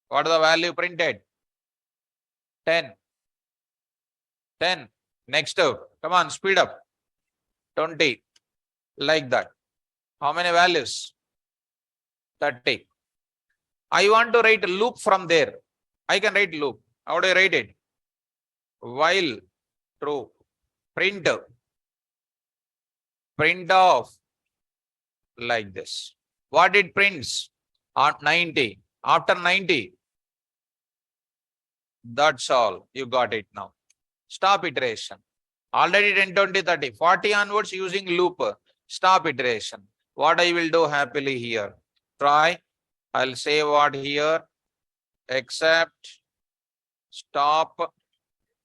S1: What is the value printed? 10. 10. Next up. Come on, speed up. 20. Like that. How many values? 30. I want to write loop from there. I can write loop. How do I write it? While true. Print. Print off. Like this. What it prints? At 90. After 90. That's all. You got it now. Stop iteration. Already 10, 20, 30. 40 onwards using loop. Stop iteration. What I will do happily here? Try. I'll say what here? Except stop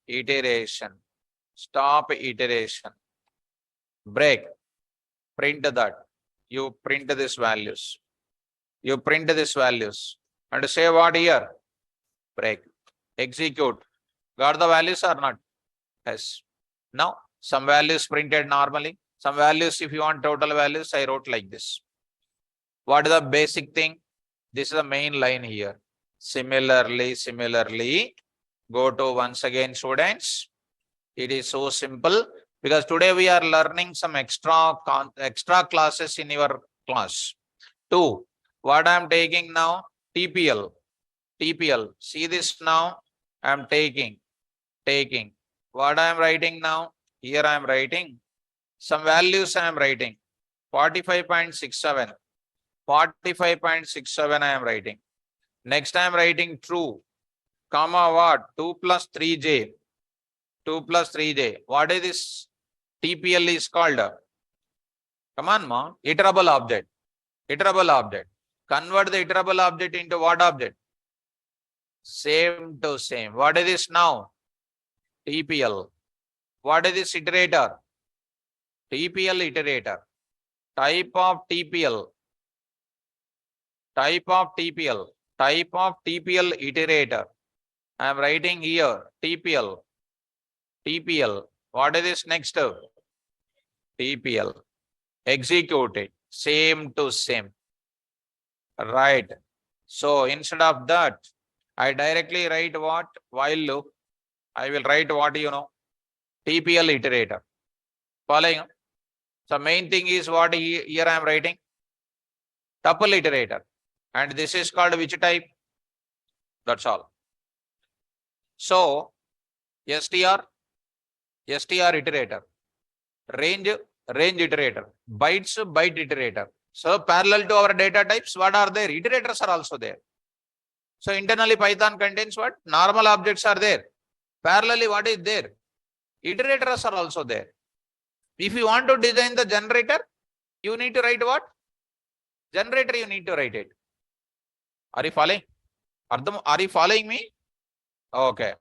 S1: iteration. Stop iteration. Break. Print that. You print this values. You print this values. And say what here? Break. Execute. Got the values or not? Yes. Now, some values printed normally. Some values, if you want total values, I wrote like this. What is the basic thing? This is the main line here. Similarly, go to once again, students. It is so simple because today we are learning some extra classes in your class. 2. What I am taking now? TPL. See this now? I am taking. What I am writing now? Here I am writing. Some values I am writing. 45.67. 45.67 I am writing. Next I am writing true. Comma what? 2 plus 3j. 2 plus 3j. What is this? TPL is called. Come on, ma. Iterable object. Convert the iterable object into what object? Same to same. What is this now? TPL. What is this iterator? TPL iterator. Type of TPL iterator. I am writing here TPL. What is this next? TPL. Execute it. Same to same. Right. So instead of that, I directly write what? While loop. I will write what TPL iterator. Following? So main thing is what here I am writing? Tuple iterator. And this is called which type? That's all. So str iterator. Range iterator. Byte iterator. So parallel to our data types, what are there? Iterators are also there. So internally Python contains what? Normal objects are there. Parallelly, what is there? Iterators are also there. If you want to design the generator, you need to write what? Generator, you need to write it. Are you following? Are you following me? Okay.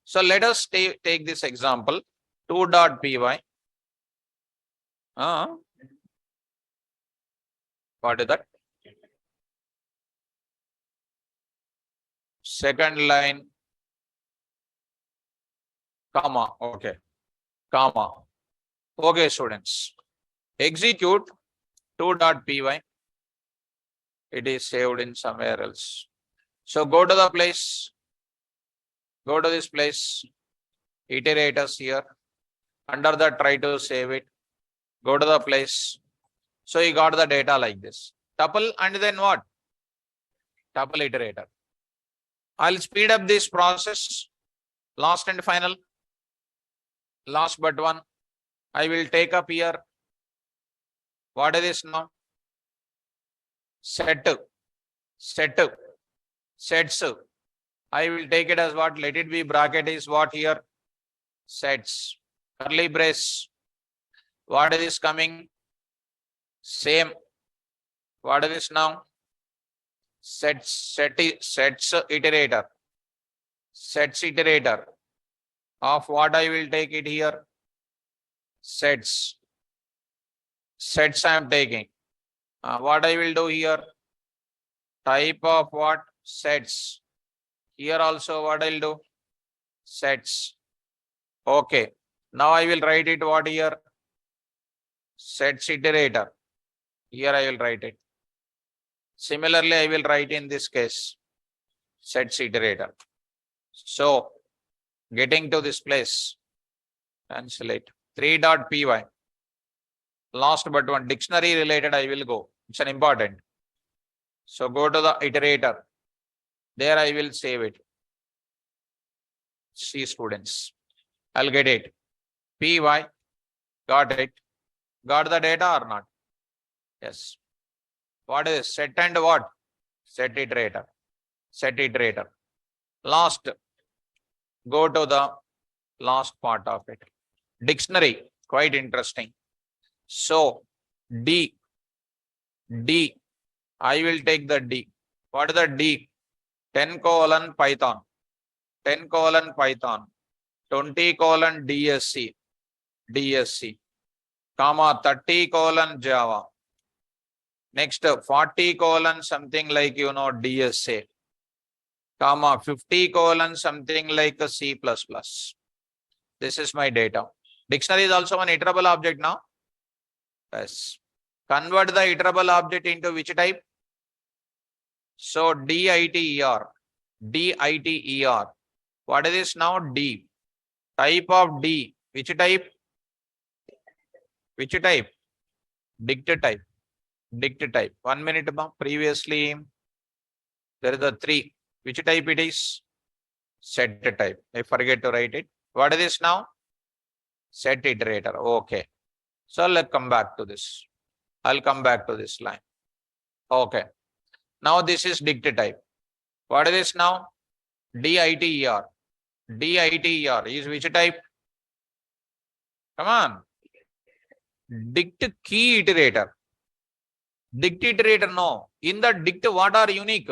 S1: So let us take this example. 2.py. What is that? Second line. Comma. Okay. Comma. Okay, students. Execute 2.py. It is saved in somewhere else. So go to the place. Go to this place. Iterators here. Under that, try to save it. Go to the place. So you got the data like this. Tuple and then what? Tuple iterator. I'll speed up this process. Last and final. Last but one. I will take up here. What is this now? Sets. I will take it as what? Let it be bracket is what here? sets, curly brace. What is coming? Same. What is this now? Sets iterator. Sets iterator. Of what I will take it here? Sets. Sets I am taking. What I will do here? Type of what? Sets. Here also what I'll do? Sets. Okay. Now I will write it what here? Sets iterator. Here I will write it. Similarly, I will write in this case sets iterator. So getting to this place, cancel it. 3.py. Last but one, dictionary related I will go. It's an important. So go to the iterator. There I will save it. See students. I'll get it. Py. Got it. Got the data or not? Yes. What is set and what? Set iterator. Set iterator. Last. Go to the last part of it. Dictionary. Quite interesting. So D. I will take the D. What is the D? 10 colon Python. 10 colon Python. 20 colon DSC. Comma 30 colon Java. Next 40 colon something like DSA. Comma 50 colon something like a C++. This is my data. Dictionary is also an iterable object now. Yes. Convert the iterable object into which type? So DITER. What is this now? D. Type of D. Which type? Which type? Dict type. Dict type. 1 minute. Previously, there is a 3. Which type it is? Set type. I forget to write it. What is this now? Set iterator. Okay. So let's come back to this. I'll come back to this line. Okay. Now this is dict type. What is this now? DITER. DITER is which type? Come on. Dict key iterator. Dict iterator, no. In the dict, what are unique?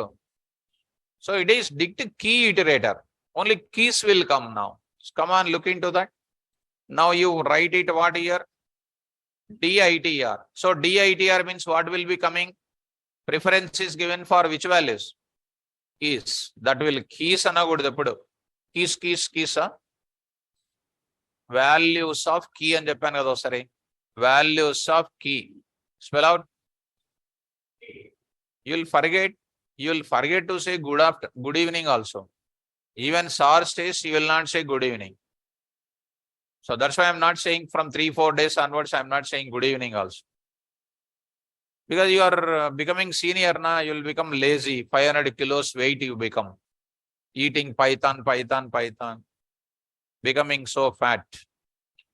S1: So it is dict key iterator. Only keys will come now. Come on, look into that. Now you write it what here? DITER. So DITER means what will be coming? Preference is given for which values? Keys. That will keys anagudu. Keys. Values of key and Japan. Values of key. Spell out. You'll forget to say good evening also. Even SAR says you will not say good evening. So that's why I'm not saying from 3-4 days onwards, I'm not saying good evening also. Because you are becoming senior now, you'll become lazy. 500 kilos weight you become. Eating Python. Becoming so fat.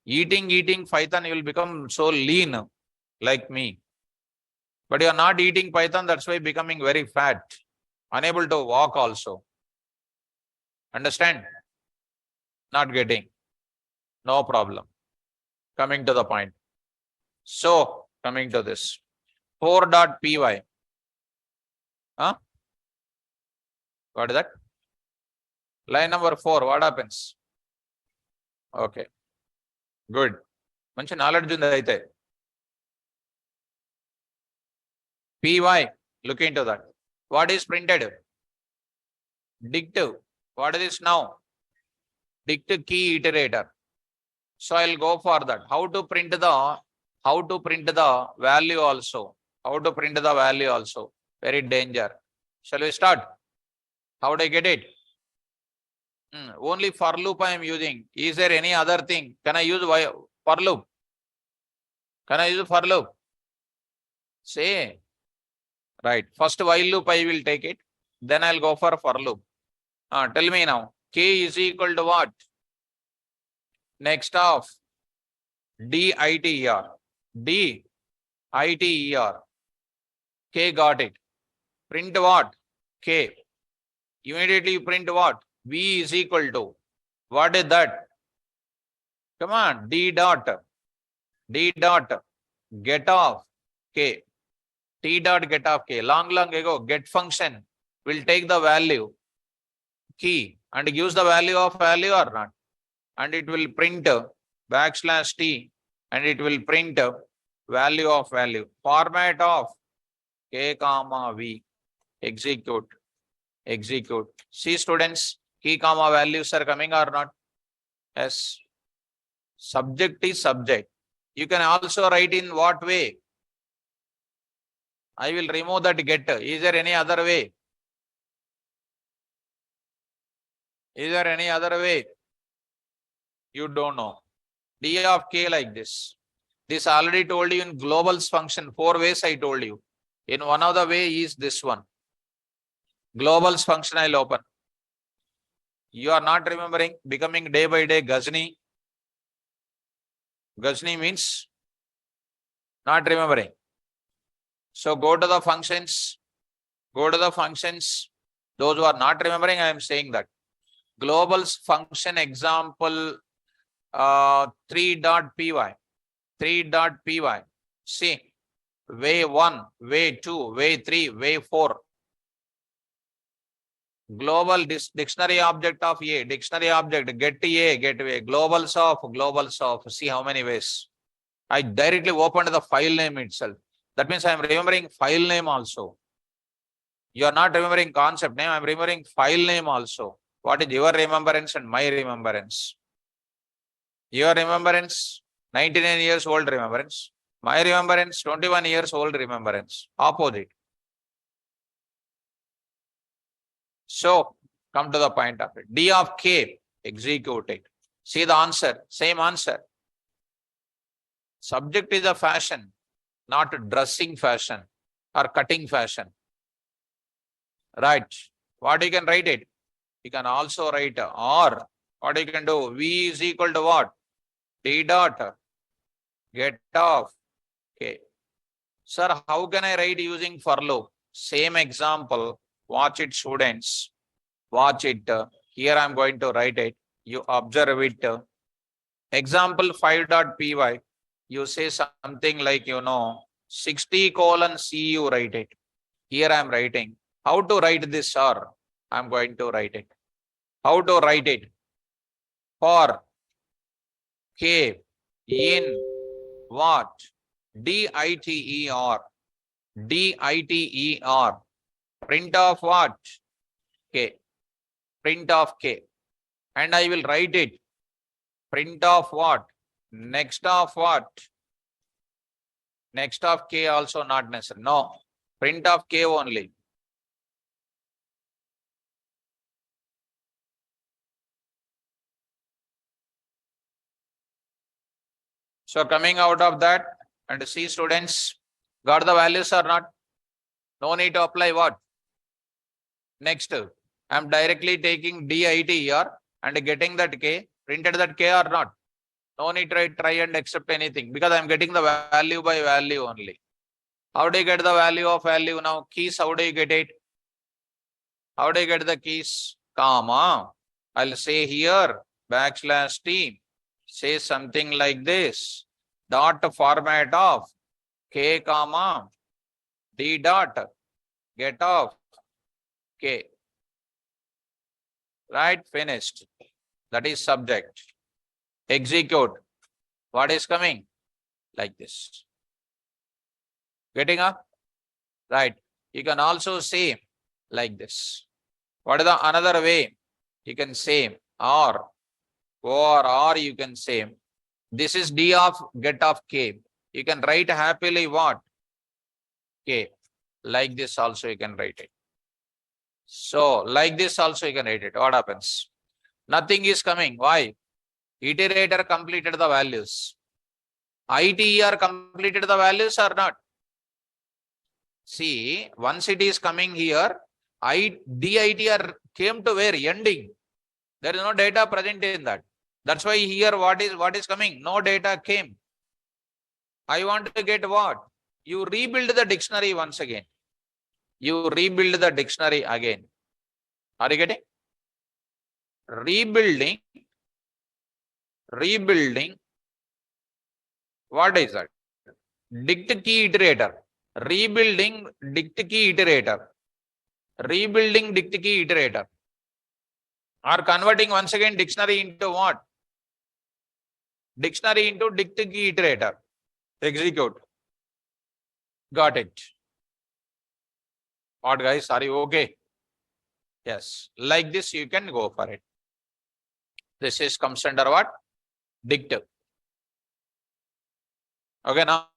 S1: Eating Python, you will become so lean like me. But you are not eating Python, that's why becoming very fat. Unable to walk also. Understand? Not getting. No problem. Coming to the point. So, coming to this. 4.py. What is that? Line number 4. What happens? Okay. Good. Manchi knowledge undi aithe. Py. Look into that. What is printed? Dict. What is this now? Dict key iterator. So I'll go for that. How to print the value also. Very danger. Shall we start? How do I get it? Only for loop I am using. Is there any other thing? Can I use for loop? Say. Right. First while loop I will take it. Then I'll go for loop. Tell me now. K is equal to what? Next of DITER. DITER. K got it. Print what? K. Immediately you print what? V is equal to. What is that? Come on, D dot get of K. T dot get of K. Long ago, get function will take the value key and gives the value of value or not. And it will print backslash T and it will print value of value. Format of K comma V. Execute. See students, key comma values are coming or not? Yes. Subject is subject. You can also write in what way? I will remove that get. Is there any other way? Is there any other way? You don't know. D of K like this. This I already told you in globals function. 4 ways I told you. In one of the way is this one. Globals function I'll open. You are not remembering, becoming day by day Ghazni. Ghazni means not remembering. So go to the functions. Those who are not remembering, I am saying that. Globals function example 3.py. See, way 1, way 2, way 3, way 4. Global dictionary object of A, dictionary object, get A, get A, globals of, see how many ways. I directly opened the file name itself. That means I am remembering file name also. You are not remembering concept name, I am remembering file name also. What is your remembrance and my remembrance? Your remembrance, 99 years old remembrance. My remembrance, 21 years old remembrance. Opposite. So, come to the point of it. D of K, execute it. See the answer, same answer. Subject is a fashion, not dressing fashion or cutting fashion. Right. What you can write it? You can also write or. What you can do? V is equal to what? T dot get of K. Sir, how can I write using for loop? Same example. Watch it, students. Watch it. Here I am going to write it. You observe it. Example 5.py. You say something like, 60 colon C, you write it. Here I am writing. How to write this, sir? I am going to write it. How to write it? For K in what? DITER. Print of what? K. Print of K. And I will write it. Print of what? Next of what? Next of K also not necessary. No. Print of K only. So coming out of that and see students, got the values or not? No need to apply what? Next, I am directly taking DITER and getting that K, printed that K or not? No need to try and accept anything because I am getting the value by value only. How do you get the value of value now? Keys, how do you get it? How do you get the keys? Comma. I'll say here, backslash T. Say something like this. Dot format of K comma D dot get of K. Right? Finished. That is subject. Execute. What is coming? Like this. Getting up? Right. You can also say like this. What is the another way? You can say or you can say this is D of get of K. You can write happily what? K. Like this also you can write it. So like this also you can write it. What happens? Nothing is coming. Why? Iterator completed the values. ITER completed the values or not? See, once it is coming here, DITER came to where? Ending. There is no data present in that. That's why here what is coming? No data came. I want to get what? You rebuild the dictionary once again. You rebuild the dictionary again. Are you getting? Rebuilding rebuilding. What is that? Dict key iterator. Rebuilding dict key iterator. Rebuilding dict key iterator. Or converting once again dictionary into what? Dictionary into dict key iterator. Execute. Got it. What guys, are you okay? Yes. Like this, you can go for it. This is comes under what? Dict. Okay, now.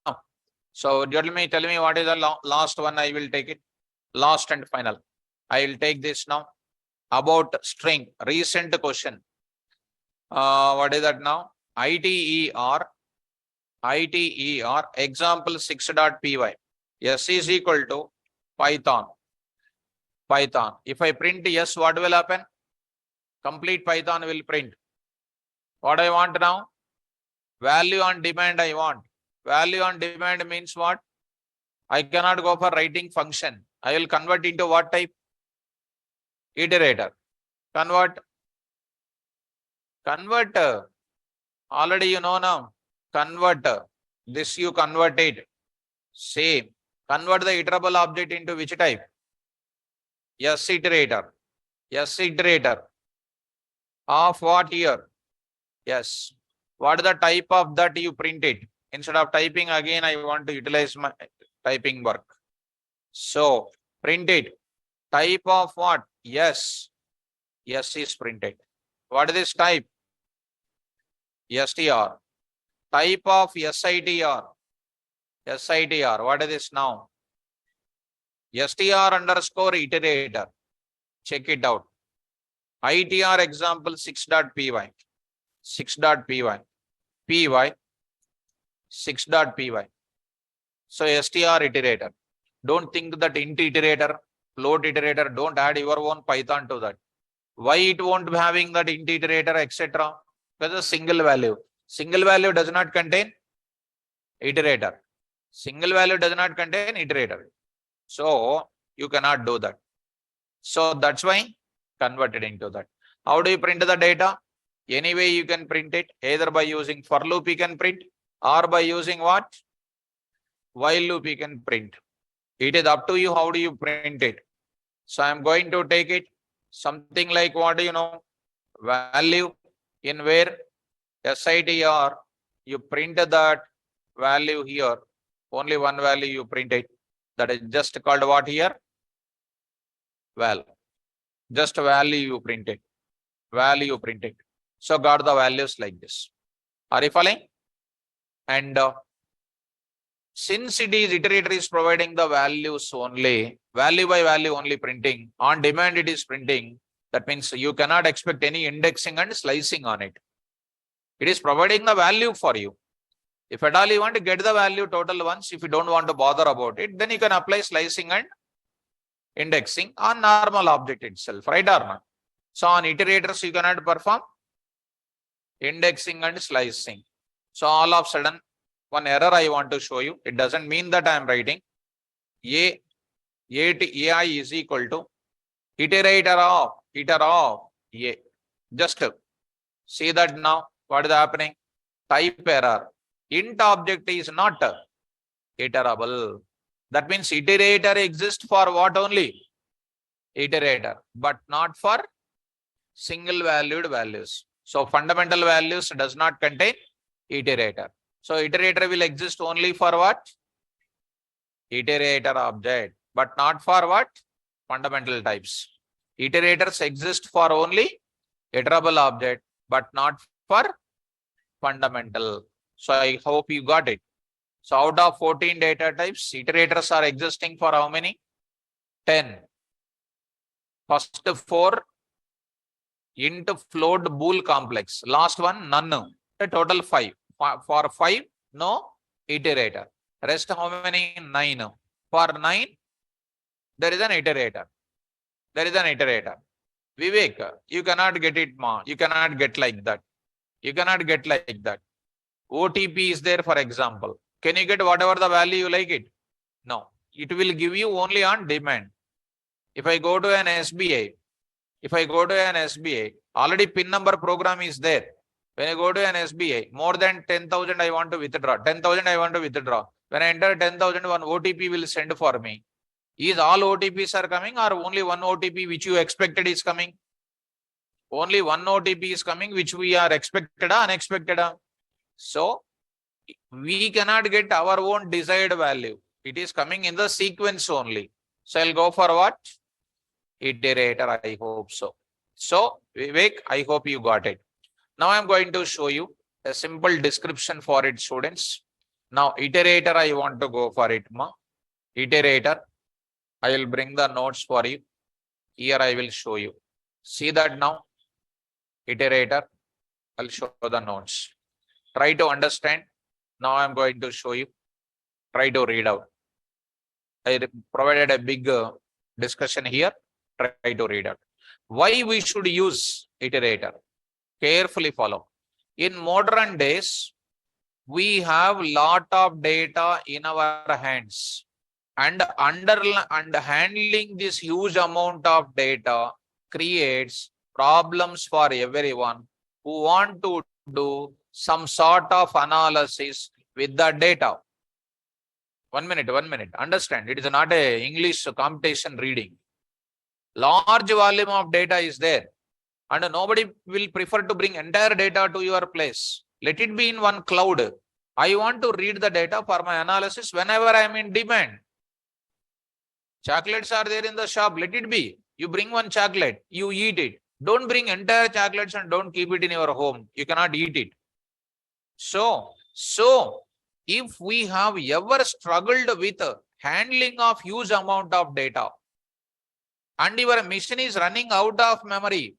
S1: So tell me what is the last one. I will take it. Last and final. I will take this now. About string. Recent question. What is that now? ITER example 6.py. S is equal to Python. If I print yes, what will happen? Complete Python will print. What I want now? Value on demand I want. Value on demand means what? I cannot go for writing function. I will convert into what type? Iterator. Convert. Already you know now. Converter. This you convert it. Same. Convert the iterable object into which type? Yes, iterator. Yes, iterator. Of what here? Yes. What is the type of that you print it? Instead of typing again, I want to utilize my typing work. So print it. Type of what? Yes. Yes is printed. What is this type? STR. Type of SITR. SITR. What is this now? STR underscore iterator. Check it out. ITR example 6.py. 6.py. Py 6.py. So STR iterator. Don't think that int iterator, float iterator, don't add your own Python to that. Why it won't be having that int iterator, etc.? Because a single value. Single value does not contain iterator. Single value does not contain iterator. So you cannot do that. So that's why converted into that. How do you print the data? Anyway, you can print it either by using for loop you can print or by using what? While loop you can print. It is up to you how do you print it. So I am going to take it something like what do you know? Value in where SITR you print that value here. Only one value you print it. That is just called what here? Val. Just value you print it. Value you print it. So got the values like this. Are you following? And since it is iterator is providing the values only, value by value only printing, on demand it is printing, that means you cannot expect any indexing and slicing on it. It is providing the value for you. If at all you want to get the value total once, if you don't want to bother about it, then you can apply slicing and indexing on normal object itself, right or not? So on iterators, you cannot perform indexing and slicing. So all of a sudden, one error I want to show you. It doesn't mean that I am writing AI is equal to iterator of A. Just see that now. What is happening? Type error. Int object is not iterable. That means iterator exists for what only? Iterator, but not for single valued values. So fundamental values does not contain iterator. So iterator will exist only for what? Iterator object, but not for what? Fundamental types. Iterators exist for only iterable object, but not for fundamental. So I hope you got it. So out of 14 data types, iterators are existing for how many? 10. First 4 int float bool complex. Last one none. A total 5. For 5, no iterator. Rest how many? 9. For 9, there is an iterator. There is an iterator. Vivek, you cannot get it, ma. You cannot get like that. You cannot get like that. OTP is there, for example. Can you get whatever the value you like it? No. It will give you only on demand. If I go to an SBI, already PIN number program is there. When I go to an SBI, more than 10,000 I want to withdraw. 10,000 I want to withdraw. When I enter 10,000, one OTP will send for me. Is all OTPs are coming or only one OTP which you expected is coming? Only one OTP is coming which we are expected or unexpected. So we cannot get our own desired value. It is coming in the sequence only. So I'll go for what? Iterator, I hope so. So Vivek, I hope you got it. Now I'm going to show you a simple description for it, students. Now iterator, I want to go for it. Iterator, I will bring the notes for you. Here I will show you. See that now? Iterator, I'll show the notes. Try to understand. Now I'm going to show you. Try to read out. I provided a big discussion here. Try to read out. Why we should use iterator? Carefully follow. In modern days, we have lot of data in our hands, and handling this huge amount of data creates problems for everyone who want to do some sort of analysis with the data. 1 minute. Understand, it is not a English competition reading. Large volume of data is there, and nobody will prefer to bring entire data to your place. Let it be in one cloud. I want to read the data for my analysis whenever I am in demand. Chocolates are there in the shop. Let it be. You bring one chocolate, you eat it. Don't bring entire chocolates and don't keep it in your home. You cannot eat it. So if we have ever struggled with handling of huge amount of data and your machine is running out of memory,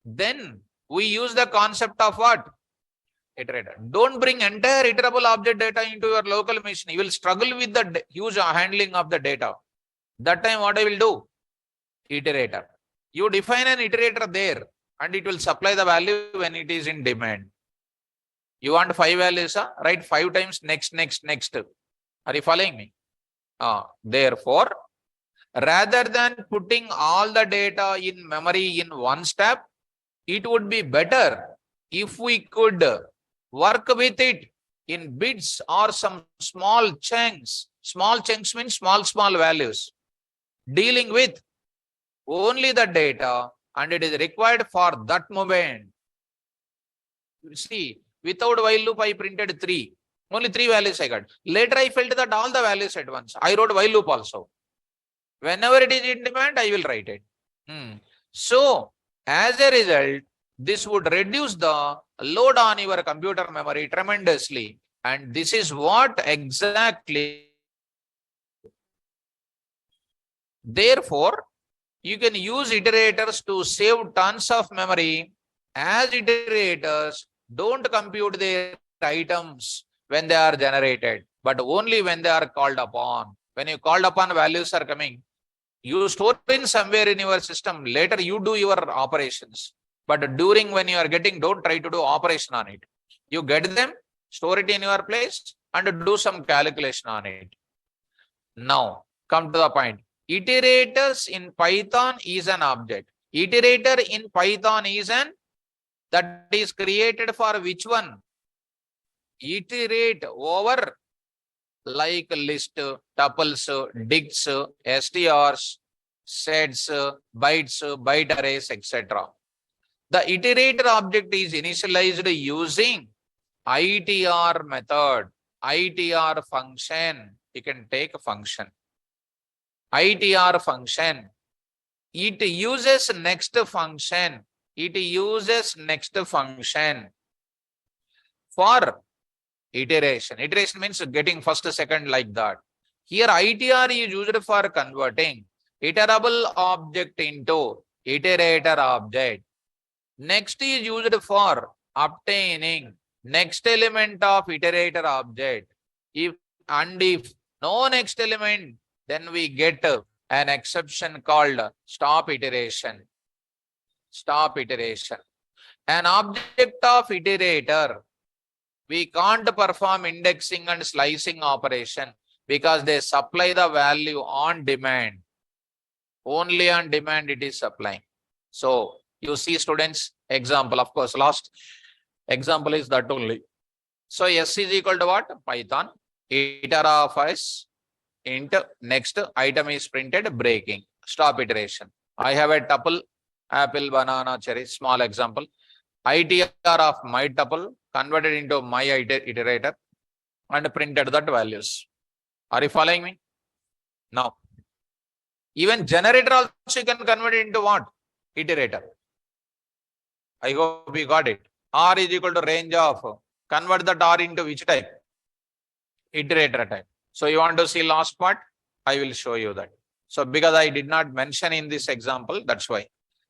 S1: then we use the concept of what? Iterator. Don't bring entire iterable object data into your local machine. You will struggle with the huge handling of the data. That time what I will do? Iterator. You define an iterator there and it will supply the value when it is in demand. You want 5 values, write 5 times next. Are you following me? Therefore, rather than putting all the data in memory in one step, it would be better if we could work with it in bits or some small chunks. Small chunks means small values, dealing with only the data, and it is required for that moment. See, without while loop I printed 3. Only 3 values I got. Later I felt that all the values at once. I wrote while loop also. Whenever it is in demand, I will write it. So, as a result, this would reduce the load on your computer memory tremendously. And this is what exactly. Therefore, you can use iterators to save tons of memory, as iterators don't compute their items when they are generated, but only when they are called upon. When you called upon, values are coming. You store in somewhere in your system. Later you do your operations. But during when you are getting, don't try to do operation on it. You get them, store it in your place, and do some calculation on it. Now, come to the point. Iterators in Python is an object. Iterator in Python is that is created for which one? Iterate over like list, tuples, digs, strs, sets, bytes, byte arrays, etc. The iterator object is initialized using ITR method, ITR function. You can take a function. ITR function. It uses next function. It uses next function for iteration. Iteration means getting first, second, like that. Here ITR is used for converting iterable object into iterator object. Next is used for obtaining next element of iterator object. If no next element, then we get an exception called stop iteration. Stop iteration. An object of iterator, we can't perform indexing and slicing operation because they supply the value on demand. Only on demand it is supplying. So You see students, example, of course, last example is that only. So S is equal to what? Python, iter of S, int, next item is printed, breaking, stop iteration. I have a tuple, apple, banana, cherry, small example. ITR of my tuple converted into my iterator and printed that values. Are you following me? Now, even generator also you can convert it into what? Iterator. I hope you got it. R is equal to range of, convert that R into which type? Iterator type. So you want to see last part? I will show you that. So because I did not mention in this example, that's why.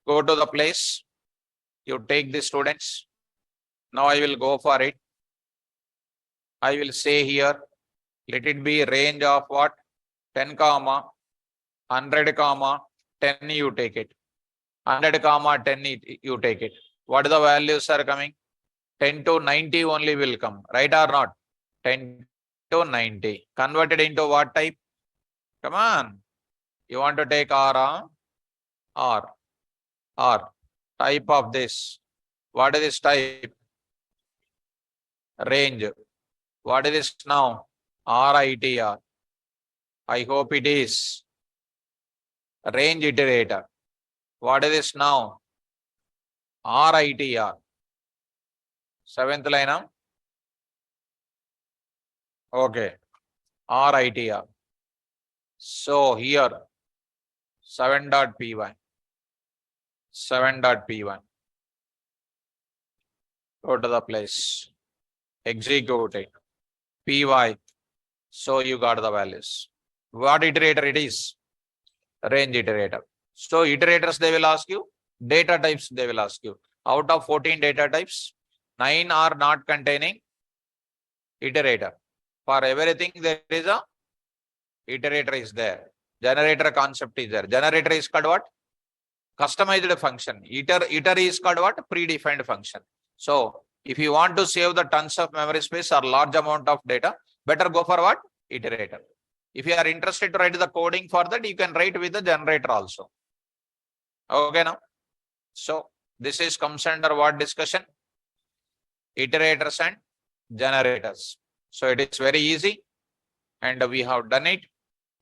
S1: Go to the place. You take the students. Now I will go for it. I will say here, let it be range of what? 10 comma 100 comma 10 you take it. 100 comma 10 you take it. What the values are coming? 10 to 90 only will come, right or not? 10 to 90. Converted into what type? Come on. You want to take R, R. Type of this. What is this type? Range. What is this now? RITR. I hope it is. Range iterator. What is this now? RITR. Seventh line. Huh? Okay. RITR. So here 7.py. 7.py. Go to the place. Execute it. Py. So you got the values. What iterator it is? Range iterator. So iterators they will ask you. Data types they will ask you. Out of 14 data types, 9 are not containing iterator. For everything there is a iterator is there. Generator concept is there. Generator is called what? Customized function. Iter is called what? Predefined function. So if you want to save the tons of memory space or large amount of data, better go for what? Iterator. If you are interested to write the coding for that, you can write with the generator also. Okay now. So this is comes under what discussion? Iterators and generators. So it is very easy and we have done it.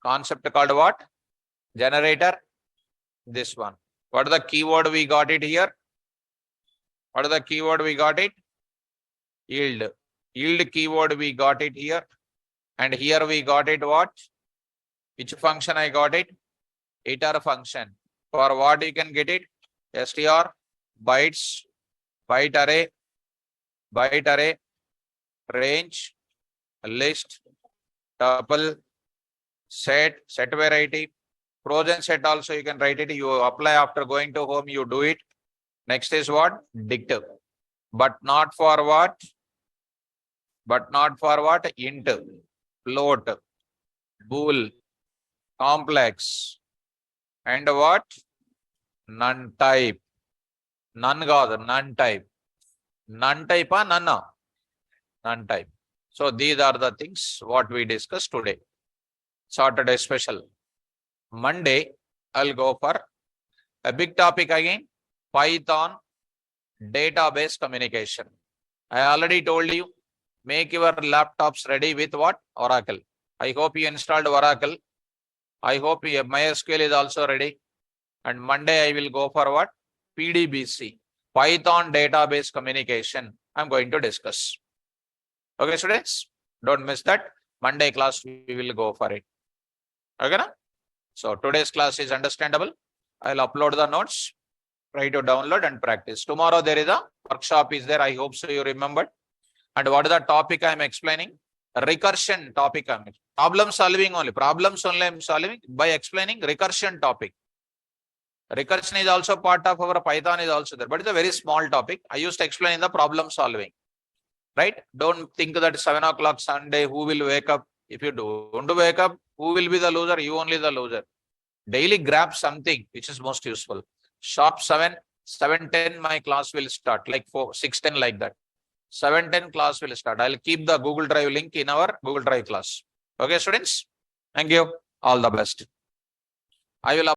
S1: Concept called what? Generator. This one. What is the keyword we got it here? What is the keyword we got it? Yield. Yield keyword we got it here. And here we got it what? Which function I got it? Iter function. For what you can get it? str, bytes, byte array, range, list, tuple, set variety, Trojan set also you can write it. You apply after going to home, you do it. Next is what? Dict. But not for what? But not for what? Int, float, bool, complex, and what? None type. None God, none type. None type or none? None type. So these are the things what we discussed today. Saturday special. Monday, I'll go for a big topic again. Python database communication. I already told you, make your laptops ready with what? Oracle. I hope you installed Oracle. I hope MySQL is also ready. And Monday I will go for what? PDBC. Python database communication. I'm going to discuss. Okay, students? Don't miss that. Monday class, we will go for it. Okay, na? So today's class is understandable. I'll upload the notes. Try to download and practice. Tomorrow there is a workshop is there. I hope so you remembered. And what is the topic I'm explaining? Recursion topic. Problem solving only. Problems only I'm solving by explaining recursion topic. Recursion is also part of our Python is also there. But it's a very small topic. I used to explain in the problem solving. Right? Don't think that 7 o'clock Sunday, who will wake up? If you don't wake up, who will be the loser? You only the loser. Daily grab something which is most useful. Sharp 7:10 my class will start, like 6:10 like that. 7:10 class will start. I'll keep the Google Drive link in our Google Drive class. Okay, students? Thank you. All the best. I will